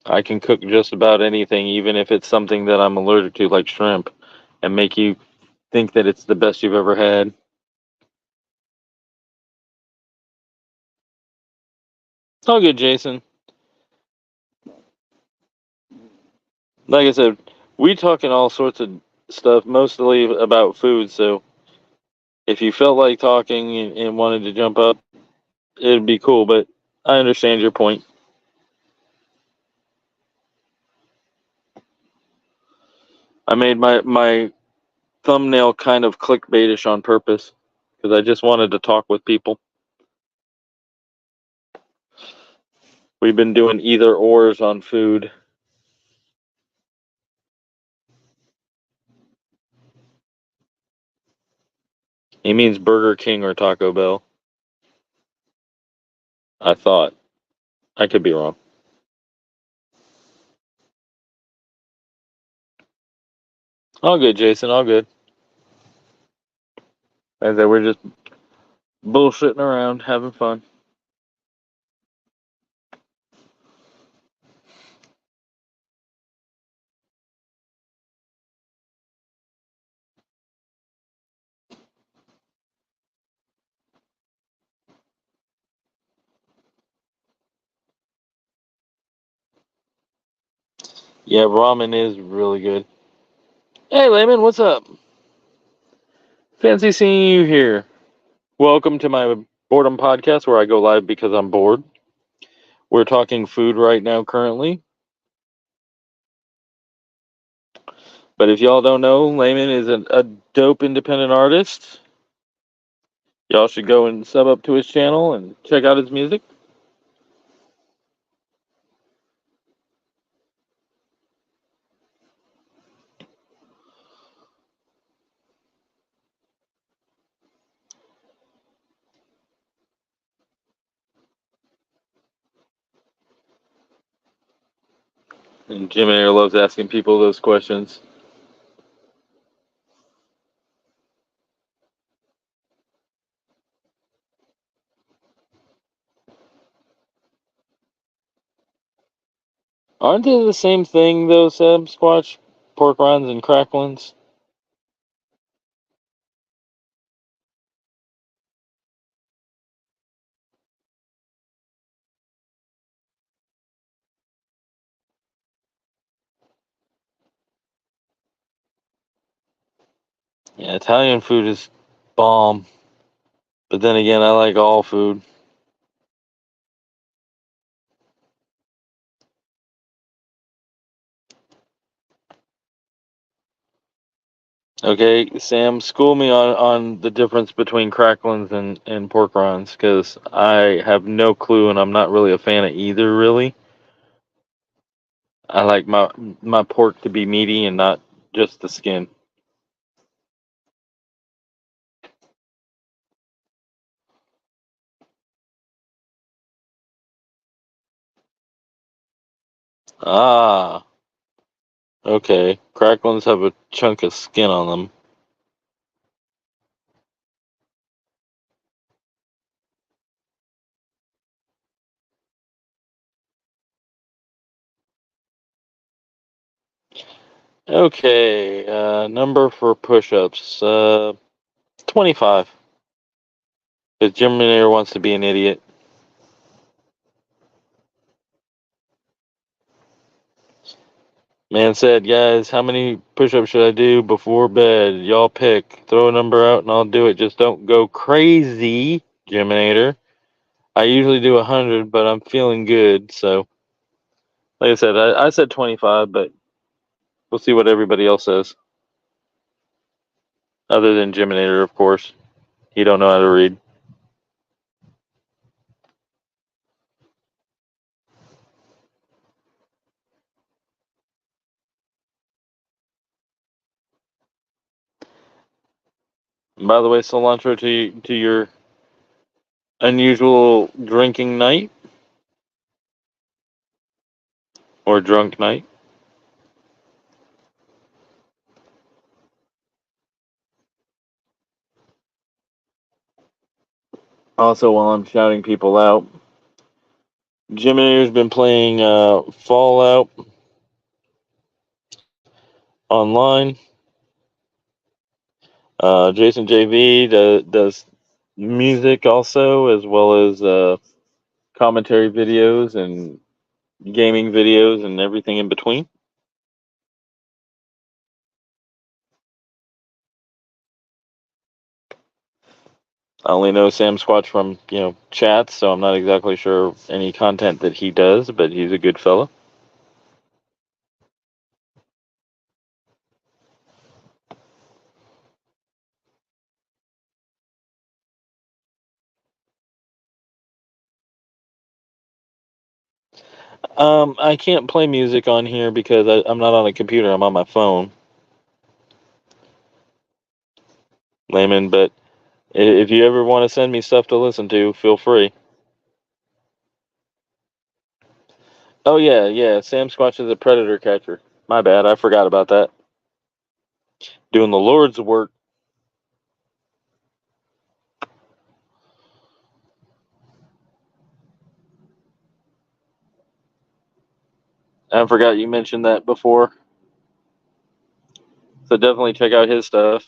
I can cook just about anything, even if it's something that I'm allergic to, like shrimp, and make you think that it's the best you've ever had. It's all good, Jason. Like I said, we talking all sorts of stuff, mostly about food. So if you felt like talking and wanted to jump up, it'd be cool. But I understand your point. I made my thumbnail kind of clickbaitish on purpose because I just wanted to talk with people. We've been doing either ors on food. He means Burger King or Taco Bell. I thought. I could be wrong. All good, Jason. All good. As I said, we're just bullshitting around, having fun. Yeah, ramen is really good. Hey, Layman, what's up? Fancy seeing you here. Welcome to my Boredom podcast where I go live because I'm bored. We're talking food right now currently. But if y'all don't know, Layman is a dope independent artist. Y'all should go and sub up to his channel and check out his music. And Jim Ayer loves asking people those questions. Aren't they the same thing, though, Seb? Squatch? Pork rinds and cracklins? Yeah, Italian food is bomb. But then again, I like all food. Okay, Sam, school me on the difference between cracklins and pork rinds, because I have no clue and I'm not really a fan of either, really. I like my pork to be meaty and not just the skin. Ah, okay. Cracklins have a chunk of skin on them. Okay, number for push-ups, 25. Because Jim Minier wants to be an idiot. Man said, guys, how many push-ups should I do before bed? Y'all pick. Throw a number out and I'll do it. Just don't go crazy, Jiminator. I usually do 100, but I'm feeling good. So, like I said, I said 25, but we'll see what everybody else says. Other than Jiminator, of course. He don't know how to read. And by the way, cilantro to your unusual drinking night or drunk night. Also, while I'm shouting people out, Jiminator's been playing Fallout online. Jason JV does music also, as well as commentary videos and gaming videos and everything in between. I only know Sam Squatch from chats, so I'm not exactly sure any content that he does, but he's a good fella. I can't play music on here because I'm not on a computer. I'm on my phone, Layman. But if you ever want to send me stuff to listen to, feel free. Oh yeah, yeah. Sam Squatch is a predator catcher. My bad. I forgot about that. Doing the Lord's work. I forgot you mentioned that before. So definitely check out his stuff.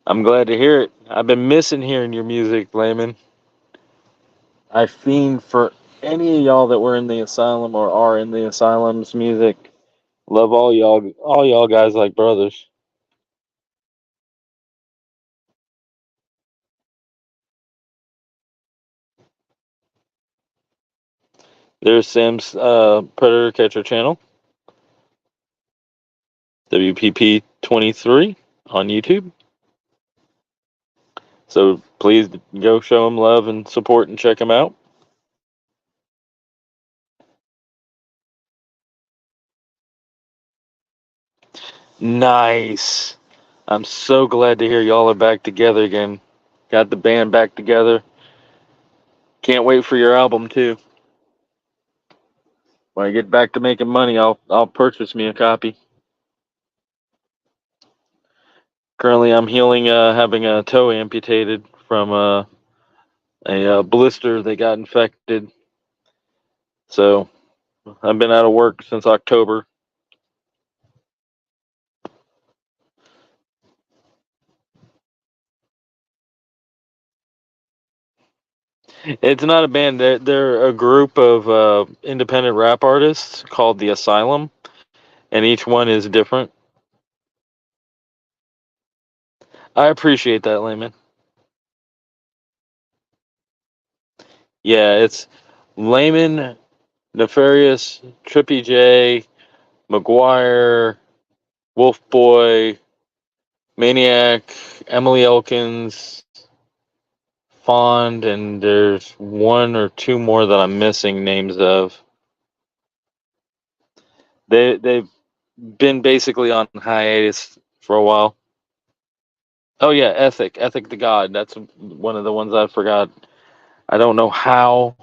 I'm glad to hear it. I've been missing hearing your music, Layman. I fiend for any of y'all that were in the asylum or are in the asylum's music. Love all y'all guys like brothers. There's Sam's Predator Catcher channel, WPP 23 on YouTube. So please go show him love and support and check him out. Nice. I'm so glad to hear y'all are back together again. Got the band back together. Can't wait for your album too. When I get back to making money, I'll purchase me a copy. Currently, I'm healing, having a toe amputated from a blister that got infected. So I've been out of work since October. It's not a band. They're a group of independent rap artists called the Asylum, and each one is different. I appreciate that, Layman. Yeah, it's Layman, Nefarious, Trippy J, McGuire, Wolf Boy, Maniac, Emily Elkins, Fond, and there's one or two more that I'm missing names of. They've been basically on hiatus for a while. Oh yeah, Ethic the God. That's one of the ones I forgot. I don't know how.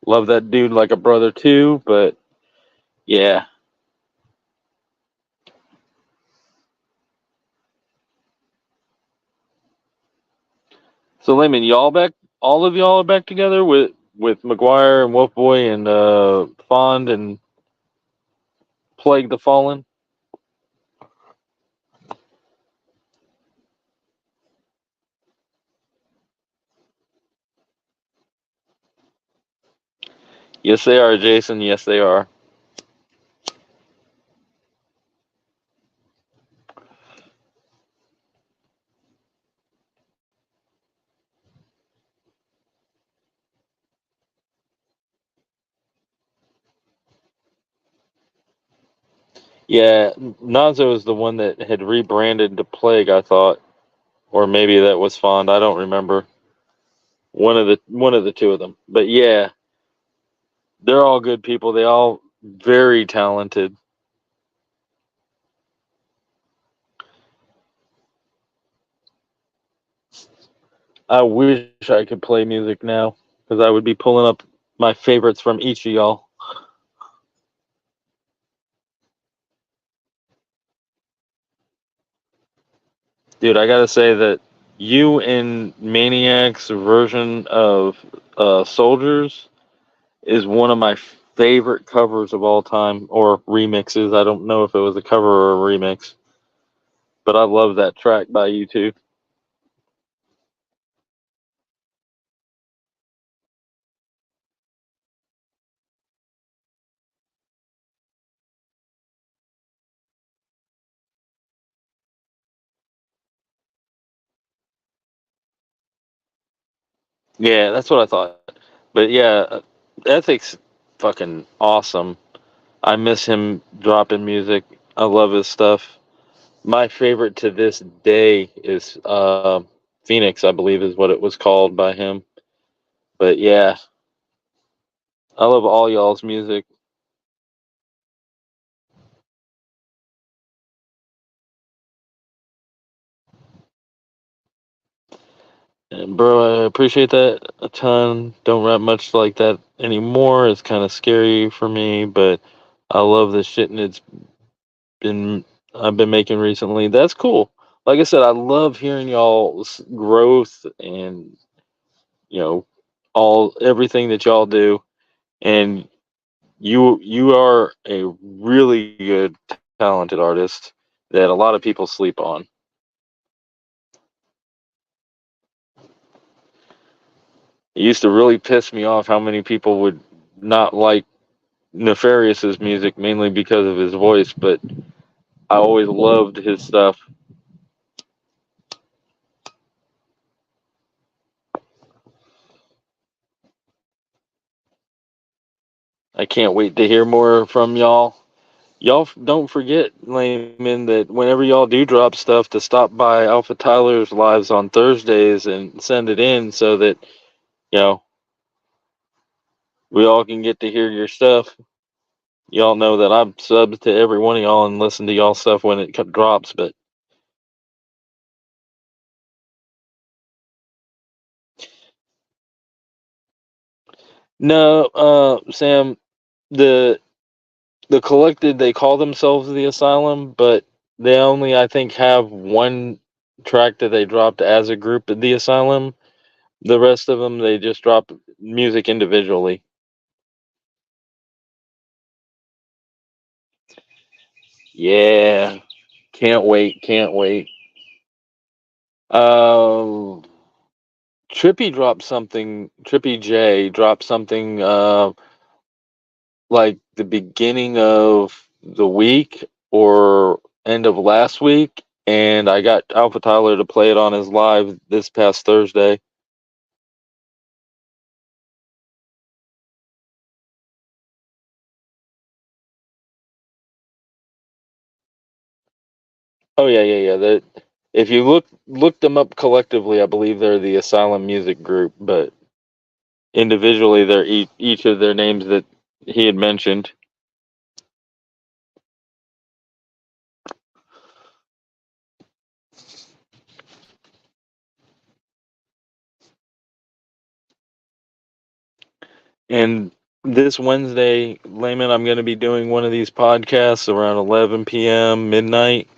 Love that dude like a brother too, but yeah. So Layman, y'all back? All of y'all are back together with McGuire and Wolfboy and Fond and Plague the Fallen. Yes, they are, Jason. Yes, they are. Yeah, Nazo is the one that had rebranded to Plague, I thought, or maybe that was Fond. I don't remember. One of the two of them. But yeah, they're all good people. They all very talented. I wish I could play music now because I would be pulling up my favorites from each of y'all. Dude, I gotta say that you and Maniac's version of Soldiers is one of my favorite covers of all time, or remixes. I don't know if it was a cover or a remix, but I love that track by you two. Yeah, that's what I thought. But yeah, Ethic's fucking awesome. I miss him dropping music. I love his stuff. My favorite to this day is Phoenix, I believe is what it was called by him. But yeah, I love all y'all's music. And bro, I appreciate that a ton. Don't rap much like that anymore. It's kind of scary for me, but I love the shit and it's been I've been making recently. That's cool. Like I said, I love hearing y'all's growth and you know all everything that y'all do. And you are a really good, talented artist that a lot of people sleep on. It used to really piss me off how many people would not like Nefarious's music mainly because of his voice, but I always loved his stuff. I can't wait to hear more from y'all. Y'all don't forget, Layman, that whenever y'all do drop stuff, to stop by Alpha Tyler's lives on Thursdays and send it in so that you know we all can get to hear your stuff. Y'all know that I'm subbed to every one of y'all and listen to y'all stuff when it drops. But no, Sam, the the collected they call themselves the Asylum, but they only I think have one track that they dropped as a group, the Asylum. The rest of them they just drop music individually. Yeah, can't wait, can't wait. Um, Trippy J dropped something like the beginning of the week or end of last week, and I got Alpha Tyler to play it on his live this past Thursday. Oh yeah, yeah, yeah. That if you look them up collectively, I believe they're the Asylum Music Group, but individually they're each of their names that he had mentioned. And this Wednesday, Layman, I'm going to be doing one of these podcasts around 11 p.m. midnight,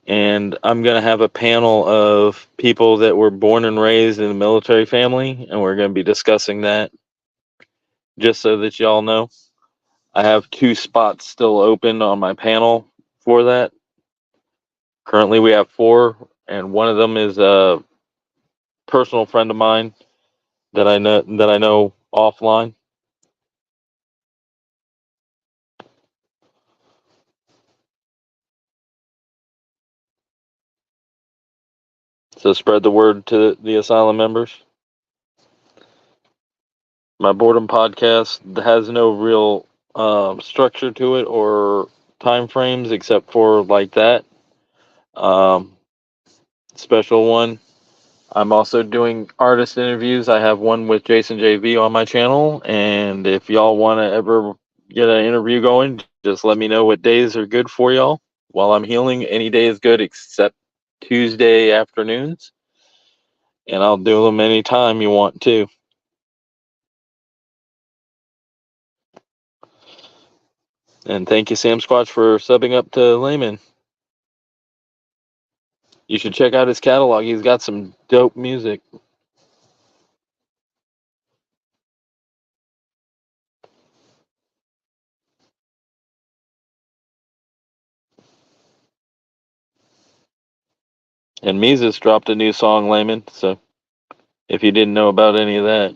and I'm going to have a panel of people that were born and raised in a military family, and we're going to be discussing that just so that y'all know. I have two spots still open on my panel for that. Currently, we have four, and one of them is a personal friend of mine that I know offline. So spread the word to the asylum members. My boredom podcast has no real structure to it or time frames except for like that um, special one. I'm also doing artist interviews. I have one with Jason JV on my channel, and if y'all want to ever get an interview going, just let me know what days are good for y'all. While I'm healing, any day is good except Tuesday afternoons, and I'll do them anytime you want to. And thank you, Sam Squatch, for subbing up to Layman. You should check out his catalog. He's got some dope music. And Mises dropped a new song, Layman. So if you didn't know about any of that,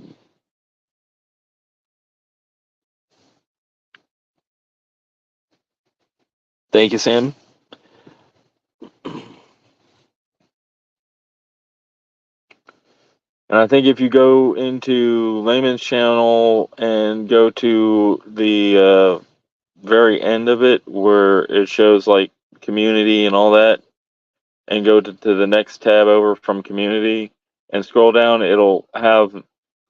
thank you, Sam. And I think if you go into Layman's channel and go to the very end of it where it shows like community and all that, and go to the next tab over from community and scroll down, it'll have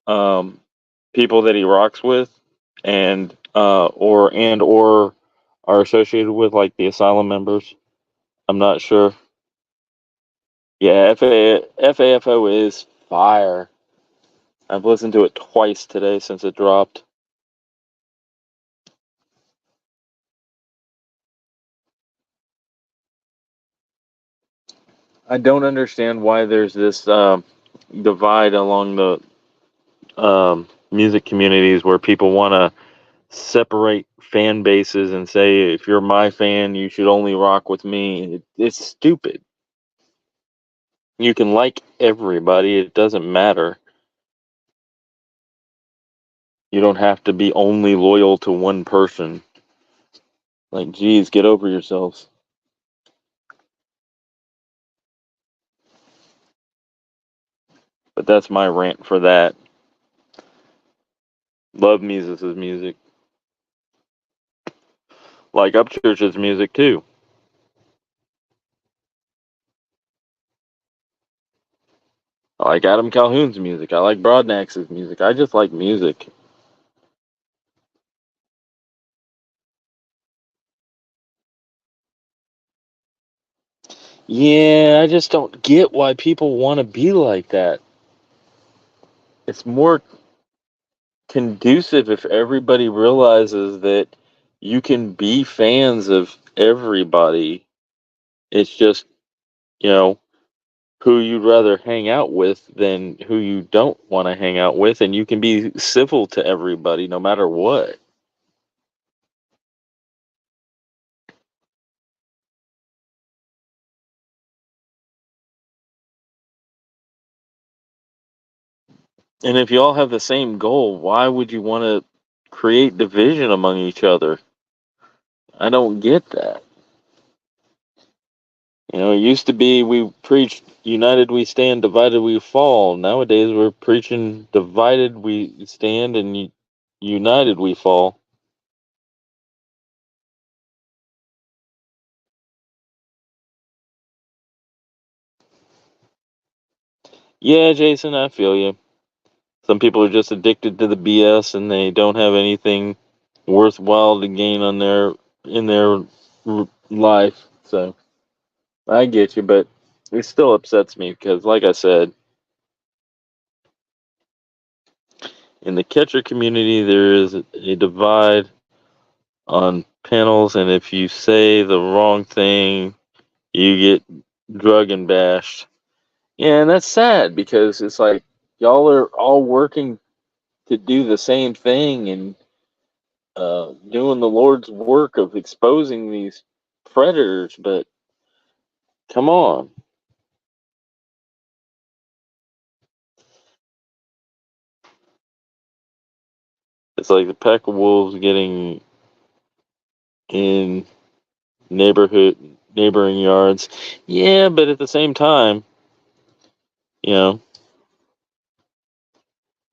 um, people that he rocks with or are associated with, like the asylum members. I'm not sure. Yeah, FAFO is fire. I've listened to it twice today since it dropped. I don't understand why there's this divide along the music communities where people want to separate fan bases and say, if you're my fan, you should only rock with me. It's stupid. You can like everybody, it doesn't matter. You don't have to be only loyal to one person. Like, geez, get over yourselves. But that's my rant for that. Love Mises' music. Like Upchurch's music too. I like Adam Calhoun's music. I like Broadnax's music. I just like music. Yeah, I just don't get why people want to be like that. It's more conducive if everybody realizes that you can be fans of everybody. It's just, you know, who you'd rather hang out with than who you don't want to hang out with, and you can be civil to everybody no matter what. And if you all have the same goal, why would you want to create division among each other? I don't get that. You know, it used to be we preached united we stand, divided we fall. Nowadays we're preaching divided we stand and united we fall. Yeah, Jason, I feel you. Some people are just addicted to the BS and they don't have anything worthwhile to gain on their life. So I get you, but it still upsets me because, like I said, in the catcher community, there is a divide on panels, and if you say the wrong thing, you get drug and bashed. Yeah, and that's sad because it's like y'all are all working to do the same thing and doing the Lord's work of exposing these predators, but come on. It's like the pack of wolves getting in neighboring yards. Yeah, but at the same time, you know,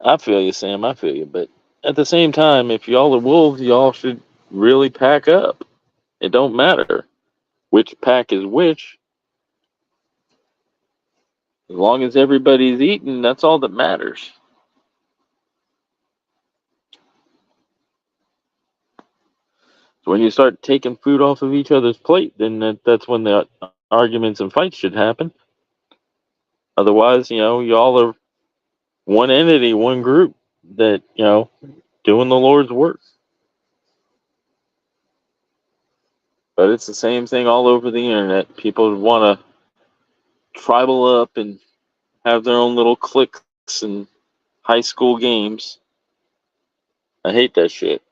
I feel you, Sam. I feel you. But at the same time, if y'all are wolves, y'all should really pack up. It don't matter which pack is which. As long as everybody's eating, that's all that matters. So when you start taking food off of each other's plate, then that's when the arguments and fights should happen. Otherwise, y'all are one entity, one group that, doing the Lord's work. But it's the same thing all over the internet. People want to tribal up and have their own little cliques and high school games. I hate that shit.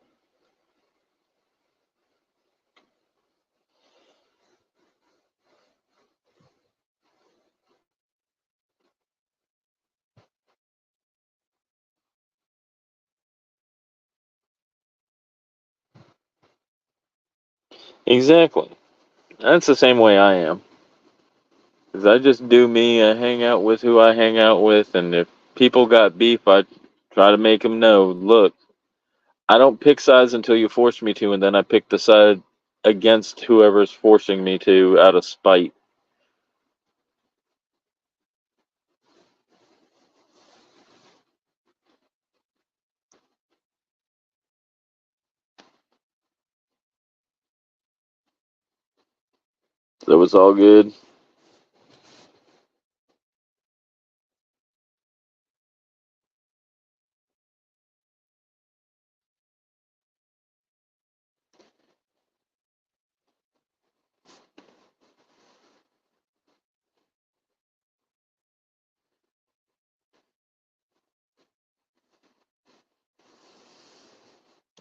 Exactly. That's the same way I am. 'Cause I just do me. I hang out with who I hang out with, and if people got beef, I try to make them know, look, I don't pick sides until you force me to, and then I pick the side against whoever's forcing me to out of spite. So it's all good.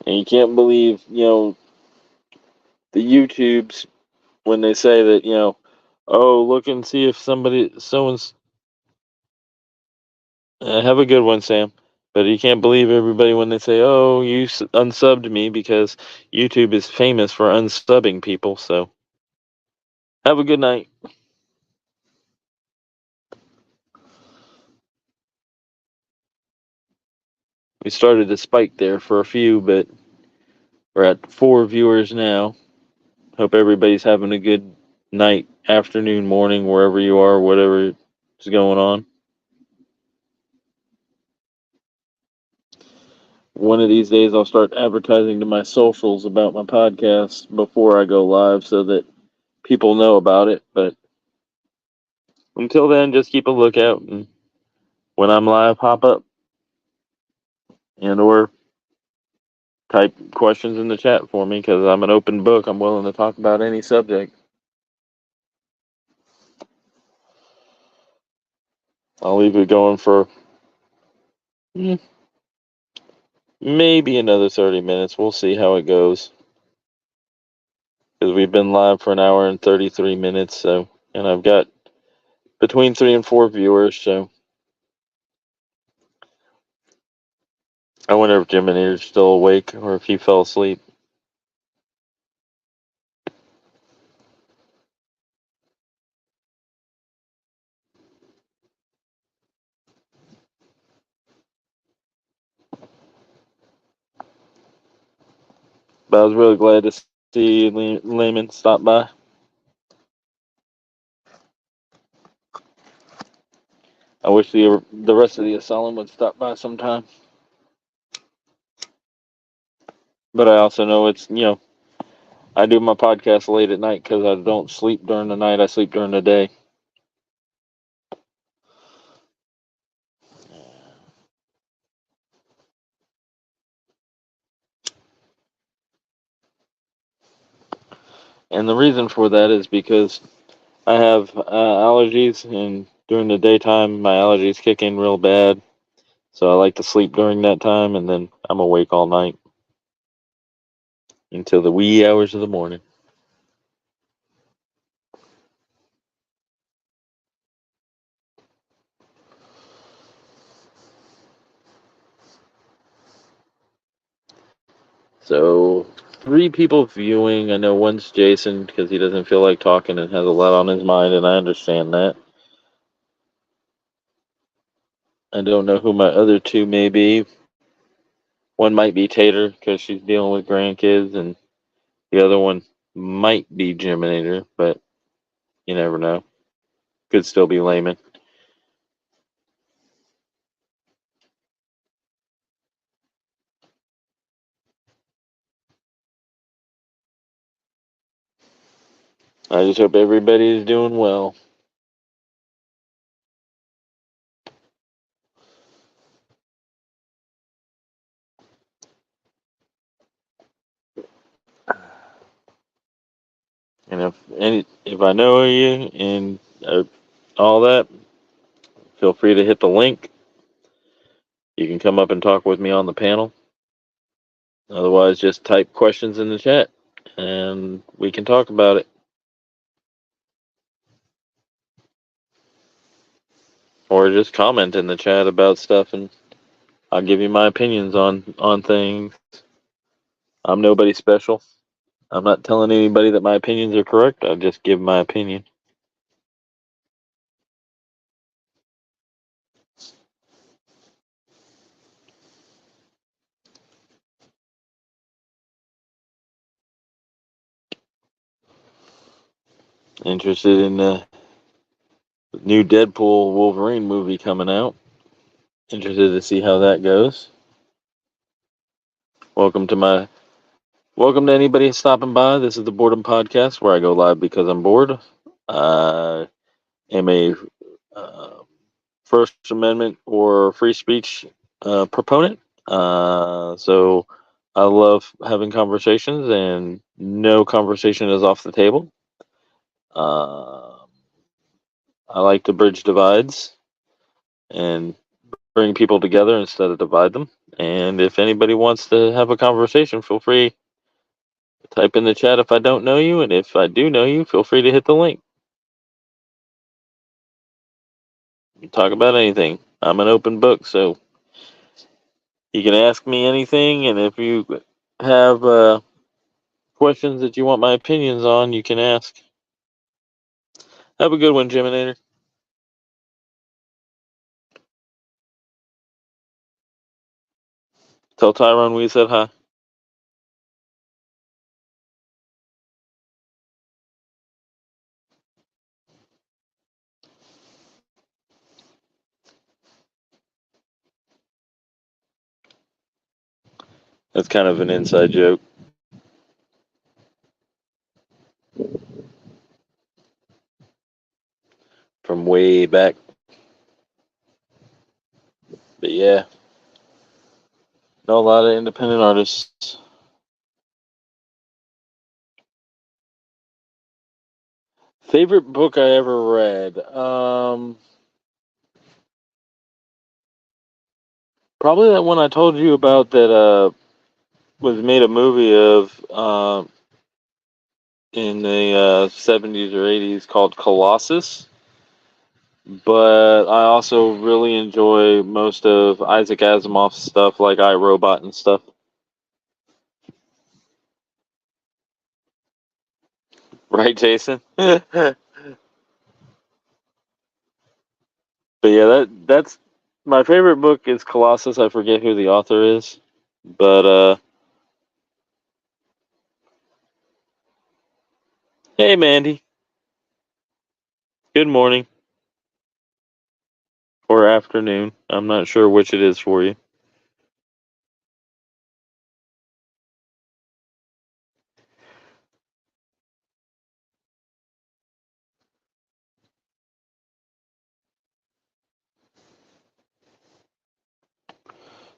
And you can't believe, the YouTubes when they say that, oh, look and see if somebody, someone's, have a good one, Sam. But you can't believe everybody when they say, oh, you unsubbed me because YouTube is famous for unsubbing people. So have a good night. We started a spike there for a few, but we're at 4 viewers now. Hope everybody's having a good night, afternoon, morning, wherever you are, whatever is going on. One of these days, I'll start advertising to my socials about my podcast before I go live so that people know about it. But until then, just keep a lookout. And when I'm live, hop up and or type questions in the chat for me because I'm an open book. I'm willing to talk about any subject. I'll leave it going for maybe another 30 minutes. We'll see how it goes. Because we've been live for an hour and 33 minutes, and I've got between 3 and 4 viewers, so I wonder if Jiminar's still awake or if he fell asleep. But I was really glad to see Lehman stop by. I wish the rest of the asylum would stop by sometime. But I also know I do my podcast late at night because I don't sleep during the night. I sleep during the day. And the reason for that is because I have allergies, and during the daytime, my allergies kick in real bad. So I like to sleep during that time, and then I'm awake all night until the wee hours of the morning. So 3 people viewing. I know one's Jason because he doesn't feel like talking and has a lot on his mind, and I understand that. I don't know who my other 2 may be. One might be Tater because she's dealing with grandkids, and the other one might be Geminator, but you never know. Could still be Layman. I just hope everybody is doing well. And if I know you and all that, feel free to hit the link. You can come up and talk with me on the panel. Otherwise, just type questions in the chat and we can talk about it. Or just comment in the chat about stuff and I'll give you my opinions on things. I'm nobody special. I'm not telling anybody that my opinions are correct. I just give my opinion. Interested in the new Deadpool Wolverine movie coming out. Interested to see how that goes. Welcome to my Welcome to anybody stopping by. This is the Boredom Podcast where I go live because I'm bored. I am a uh, First Amendment or free speech proponent. So I love having conversations, and no conversation is off the table. Uh, I like to bridge divides and bring people together instead of divide them. And if anybody wants to have a conversation, feel free. Type in the chat if I don't know you, and if I do know you, feel free to hit the link. Talk about anything. I'm an open book, so you can ask me anything, and if you have questions that you want my opinions on, you can ask. Have a good one, Geminator. Tell Tyrone we said hi. That's kind of an inside joke from way back. But yeah, know a lot of independent artists. Favorite book I ever read? Probably that one I told you about that was made a movie of in the 70s or 80s called Colossus. But I also really enjoy most of Isaac Asimov's stuff, like I, Robot and stuff. Right, Jason? But yeah, that's my favorite book is Colossus. I forget who the author is, but hey, Mandy, good morning or afternoon. I'm not sure which it is for you.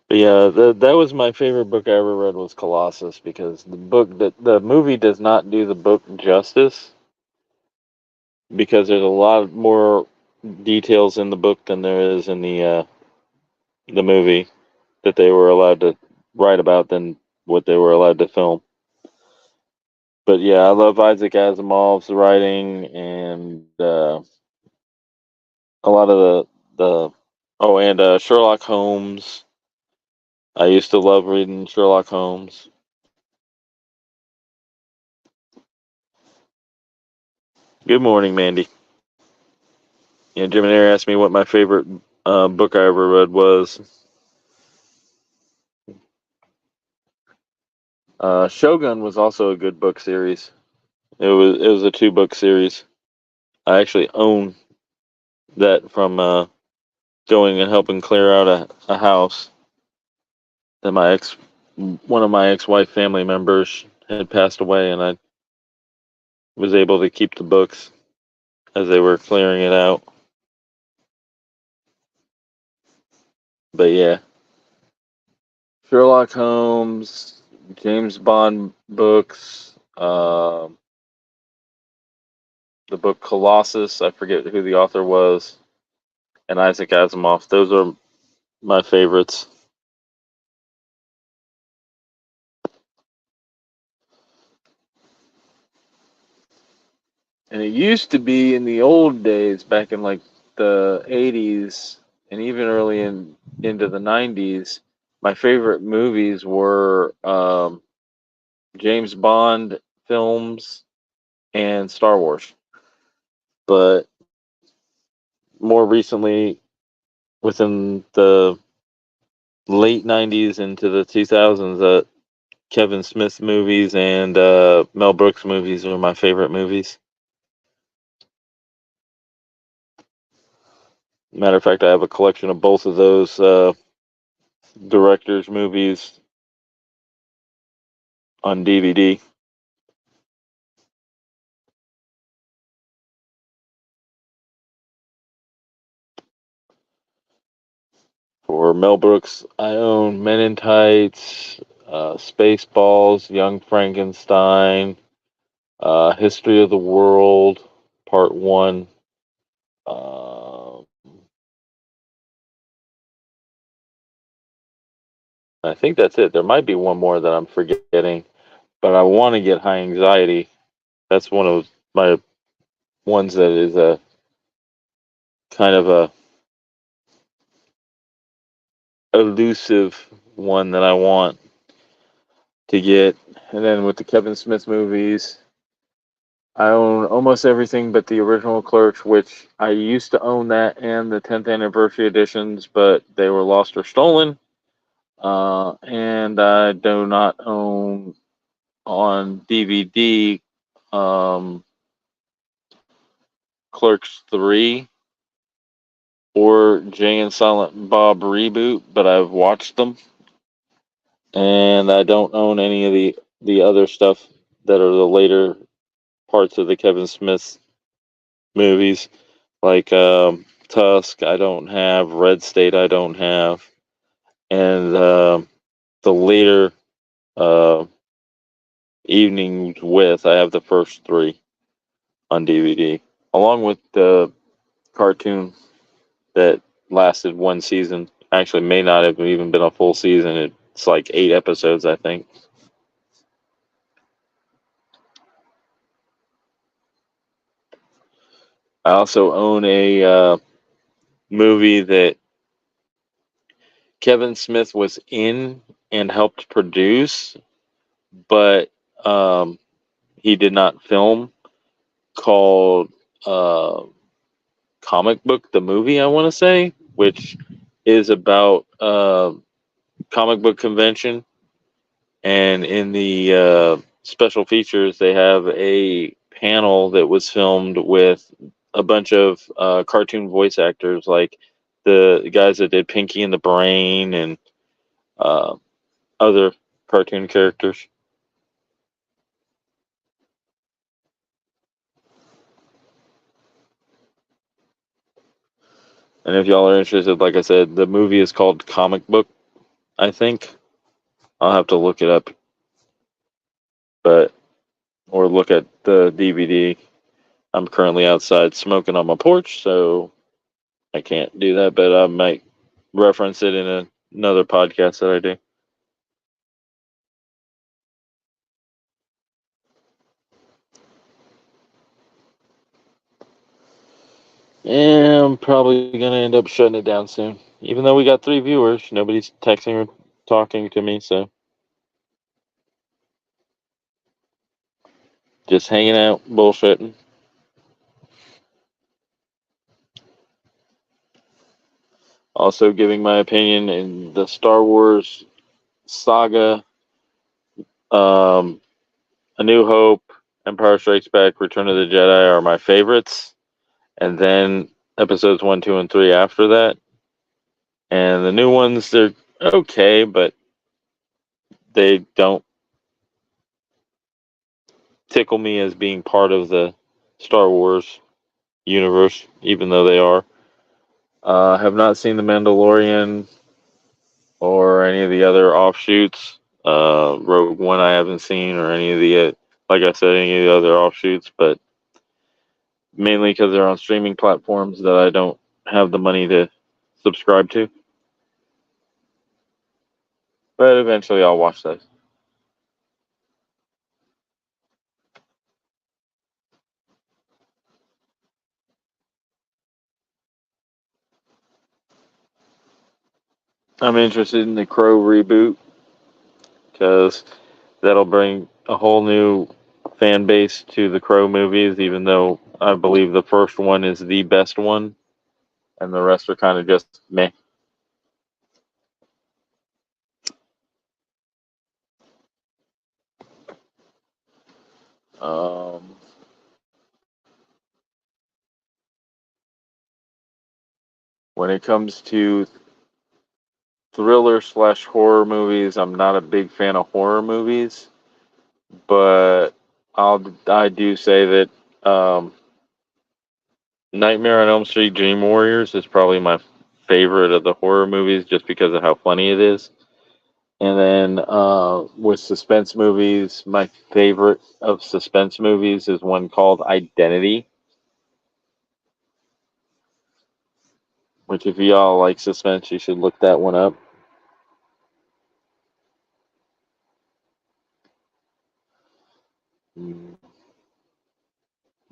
But yeah, that was my favorite book I ever read was Colossus because the movie does not do the book justice because there's a lot more details in the book than there is in the movie that they were allowed to write about than what they were allowed to film. But yeah, I love Isaac Asimov's writing and a lot of the oh, and Sherlock Holmes. I used to love reading Sherlock Holmes. Good morning, Mandy. Yeah, Jim and Air asked me what my favorite book I ever read was. Shogun was also a good book series. It was a 2 book series. I actually own that from going and helping clear out a house that one of my ex-wife family members had passed away, and I was able to keep the books as they were clearing it out. But yeah, Sherlock Holmes, James Bond books, the book Colossus. I forget who the author was, and Isaac Asimov. Those are my favorites. And it used to be in the old days, back in like the 80s and even early into the 90s, my favorite movies were James Bond films and Star Wars. But more recently, within the late 90s into the 2000s, Kevin Smith movies and Mel Brooks movies are my favorite movies. Matter of fact, I have a collection of both of those directors' movies on DVD. For Mel Brooks, I own Men in Tights, Spaceballs, Young Frankenstein, History of the World, Part 1. Uh, I think that's it. There might be one more that I'm forgetting, but I want to get High Anxiety. That's one of my ones that is a kind of a elusive one that I want to get. And then with the Kevin Smith movies, I own almost everything but the original Clerks, which I used to own that and the 10th anniversary editions, but they were lost or stolen. And I do not own on DVD Clerks 3 or Jay and Silent Bob reboot, but I've watched them. And I don't own any of the other stuff that are the later parts of the Kevin Smith movies, like Tusk. I don't have Red State. I don't have, and the later uh, Evenings with. I have the first three on DVD, along with the cartoon that lasted one season. Actually, may not have even been a full season. It's like 8 episodes, I think. I also own a movie that Kevin Smith was in and helped produce, but um, he did not film, called uh, Comic Book the Movie, I want to say, which is about comic book convention. And in the special features, they have a panel that was filmed with a bunch of cartoon voice actors, like the guys that did Pinky and the Brain and uh, other cartoon characters. And if y'all are interested, like I said, the movie is called Comic Book, I think. I'll have to look it up, but or look at the DVD. I'm currently outside smoking on my porch, so I can't do that, but I might reference it in another podcast that I do. And I'm probably going to end up shutting it down soon. Even though we got 3 viewers, nobody's texting or talking to me, so just hanging out, bullshitting. Also giving my opinion in the Star Wars saga, um, A New Hope, Empire Strikes Back, Return of the Jedi are my favorites. And then episodes 1, 2, and 3 after that. And the new ones, they're okay, but they don't tickle me as being part of the Star Wars universe, even though they are. Have not seen The Mandalorian or any of the other offshoots. Rogue One I haven't seen, or any of the, like I said, any of the other offshoots, but mainly because they're on streaming platforms that I don't have the money to subscribe to. But eventually I'll watch those. I'm interested in the Crow reboot because that'll bring a whole new fan base to the Crow movies, even though I believe the first one is the best one, and the rest are kind of just meh. Um, When it comes to thriller slash horror movies, I'm not a big fan of horror movies, but I do say that Nightmare on Elm Street Dream Warriors is probably my favorite of the horror movies just because of how funny it is. And then with suspense movies, my favorite of suspense movies is one called Identity, which if y'all like suspense, you should look that one up.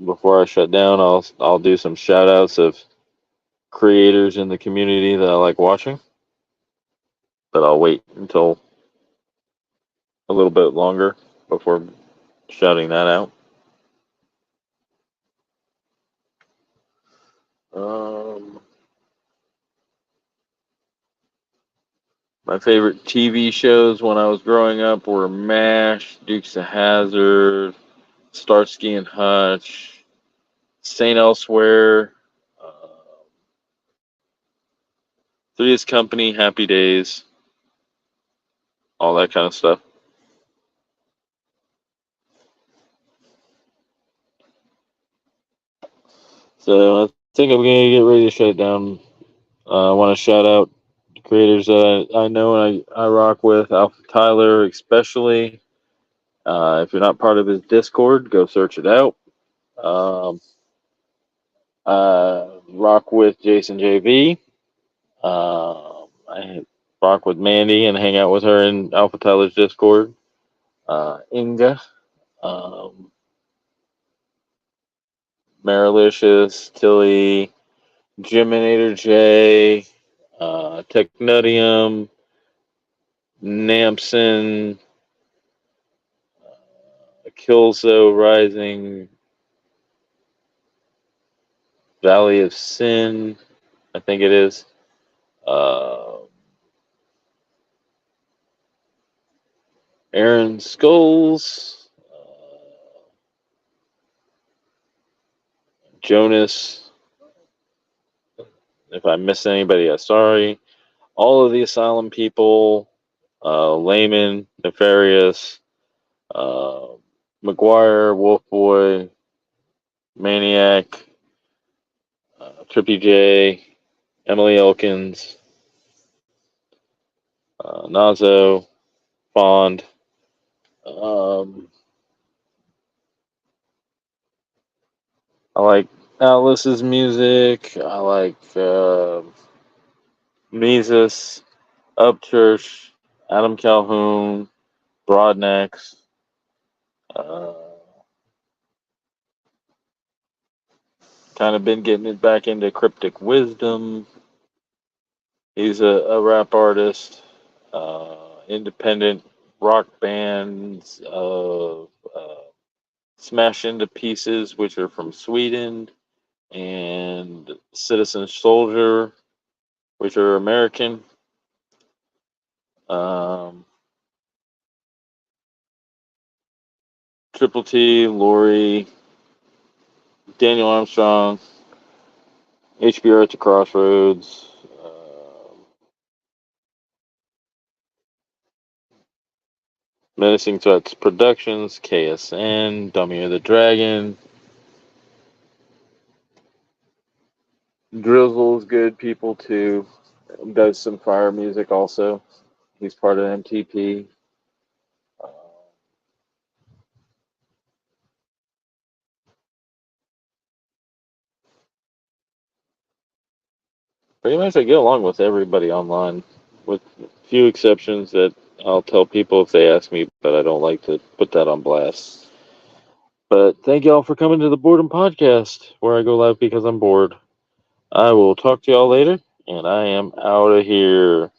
Before I shut down, I'll do some shout outs of creators in the community that I like watching, but I'll wait until a little bit longer before shouting that out. Um, my favorite TV shows when I was growing up were MASH, Dukes of Hazzard, Starsky and Hutch, Saint Elsewhere, uh, Three's Company, Happy Days, all that kind of stuff. So I think I'm gonna get ready to shut it down. I want to shout out the creators that I know and I rock with. Alpha Tyler, especially. If you're not part of his Discord, go search it out. Um, rock with Jason JV. I rock with Mandy and hang out with her in Alpha Tyler's Discord. Inga, um, Marilicious, Tilly, Geminator J, Technutium, Namson, Killzo Rising, Valley of Sin, I think it is. Aaron Skulls, Jonas. If I missed anybody, I'm sorry. All of the Asylum people, Layman, Nefarious, uh, McGuire, Wolfboy, Maniac, Trippy J, Emily Elkins, Nazo, Fond. I like Alice's music. I like Mises, Upchurch, Adam Calhoun, Broadnecks. Uh, kind of been getting it back into Cryptic Wisdom. He's a rap artist, independent rock bands of Smash Into Pieces, which are from Sweden, and Citizen Soldier, which are American. Um, Triple T, Lori, Daniel Armstrong, HBR at the Crossroads, Menacing Threats Productions, KSN, Dummy of the Dragon. Drizzle's good people too. Does some fire music also. He's part of MTP. Pretty much I get along with everybody online, with few exceptions that I'll tell people if they ask me, but I don't like to put that on blast. But thank y'all for coming to the Boredom Podcast, where I go live because I'm bored. I will talk to y'all later, and I am out of here.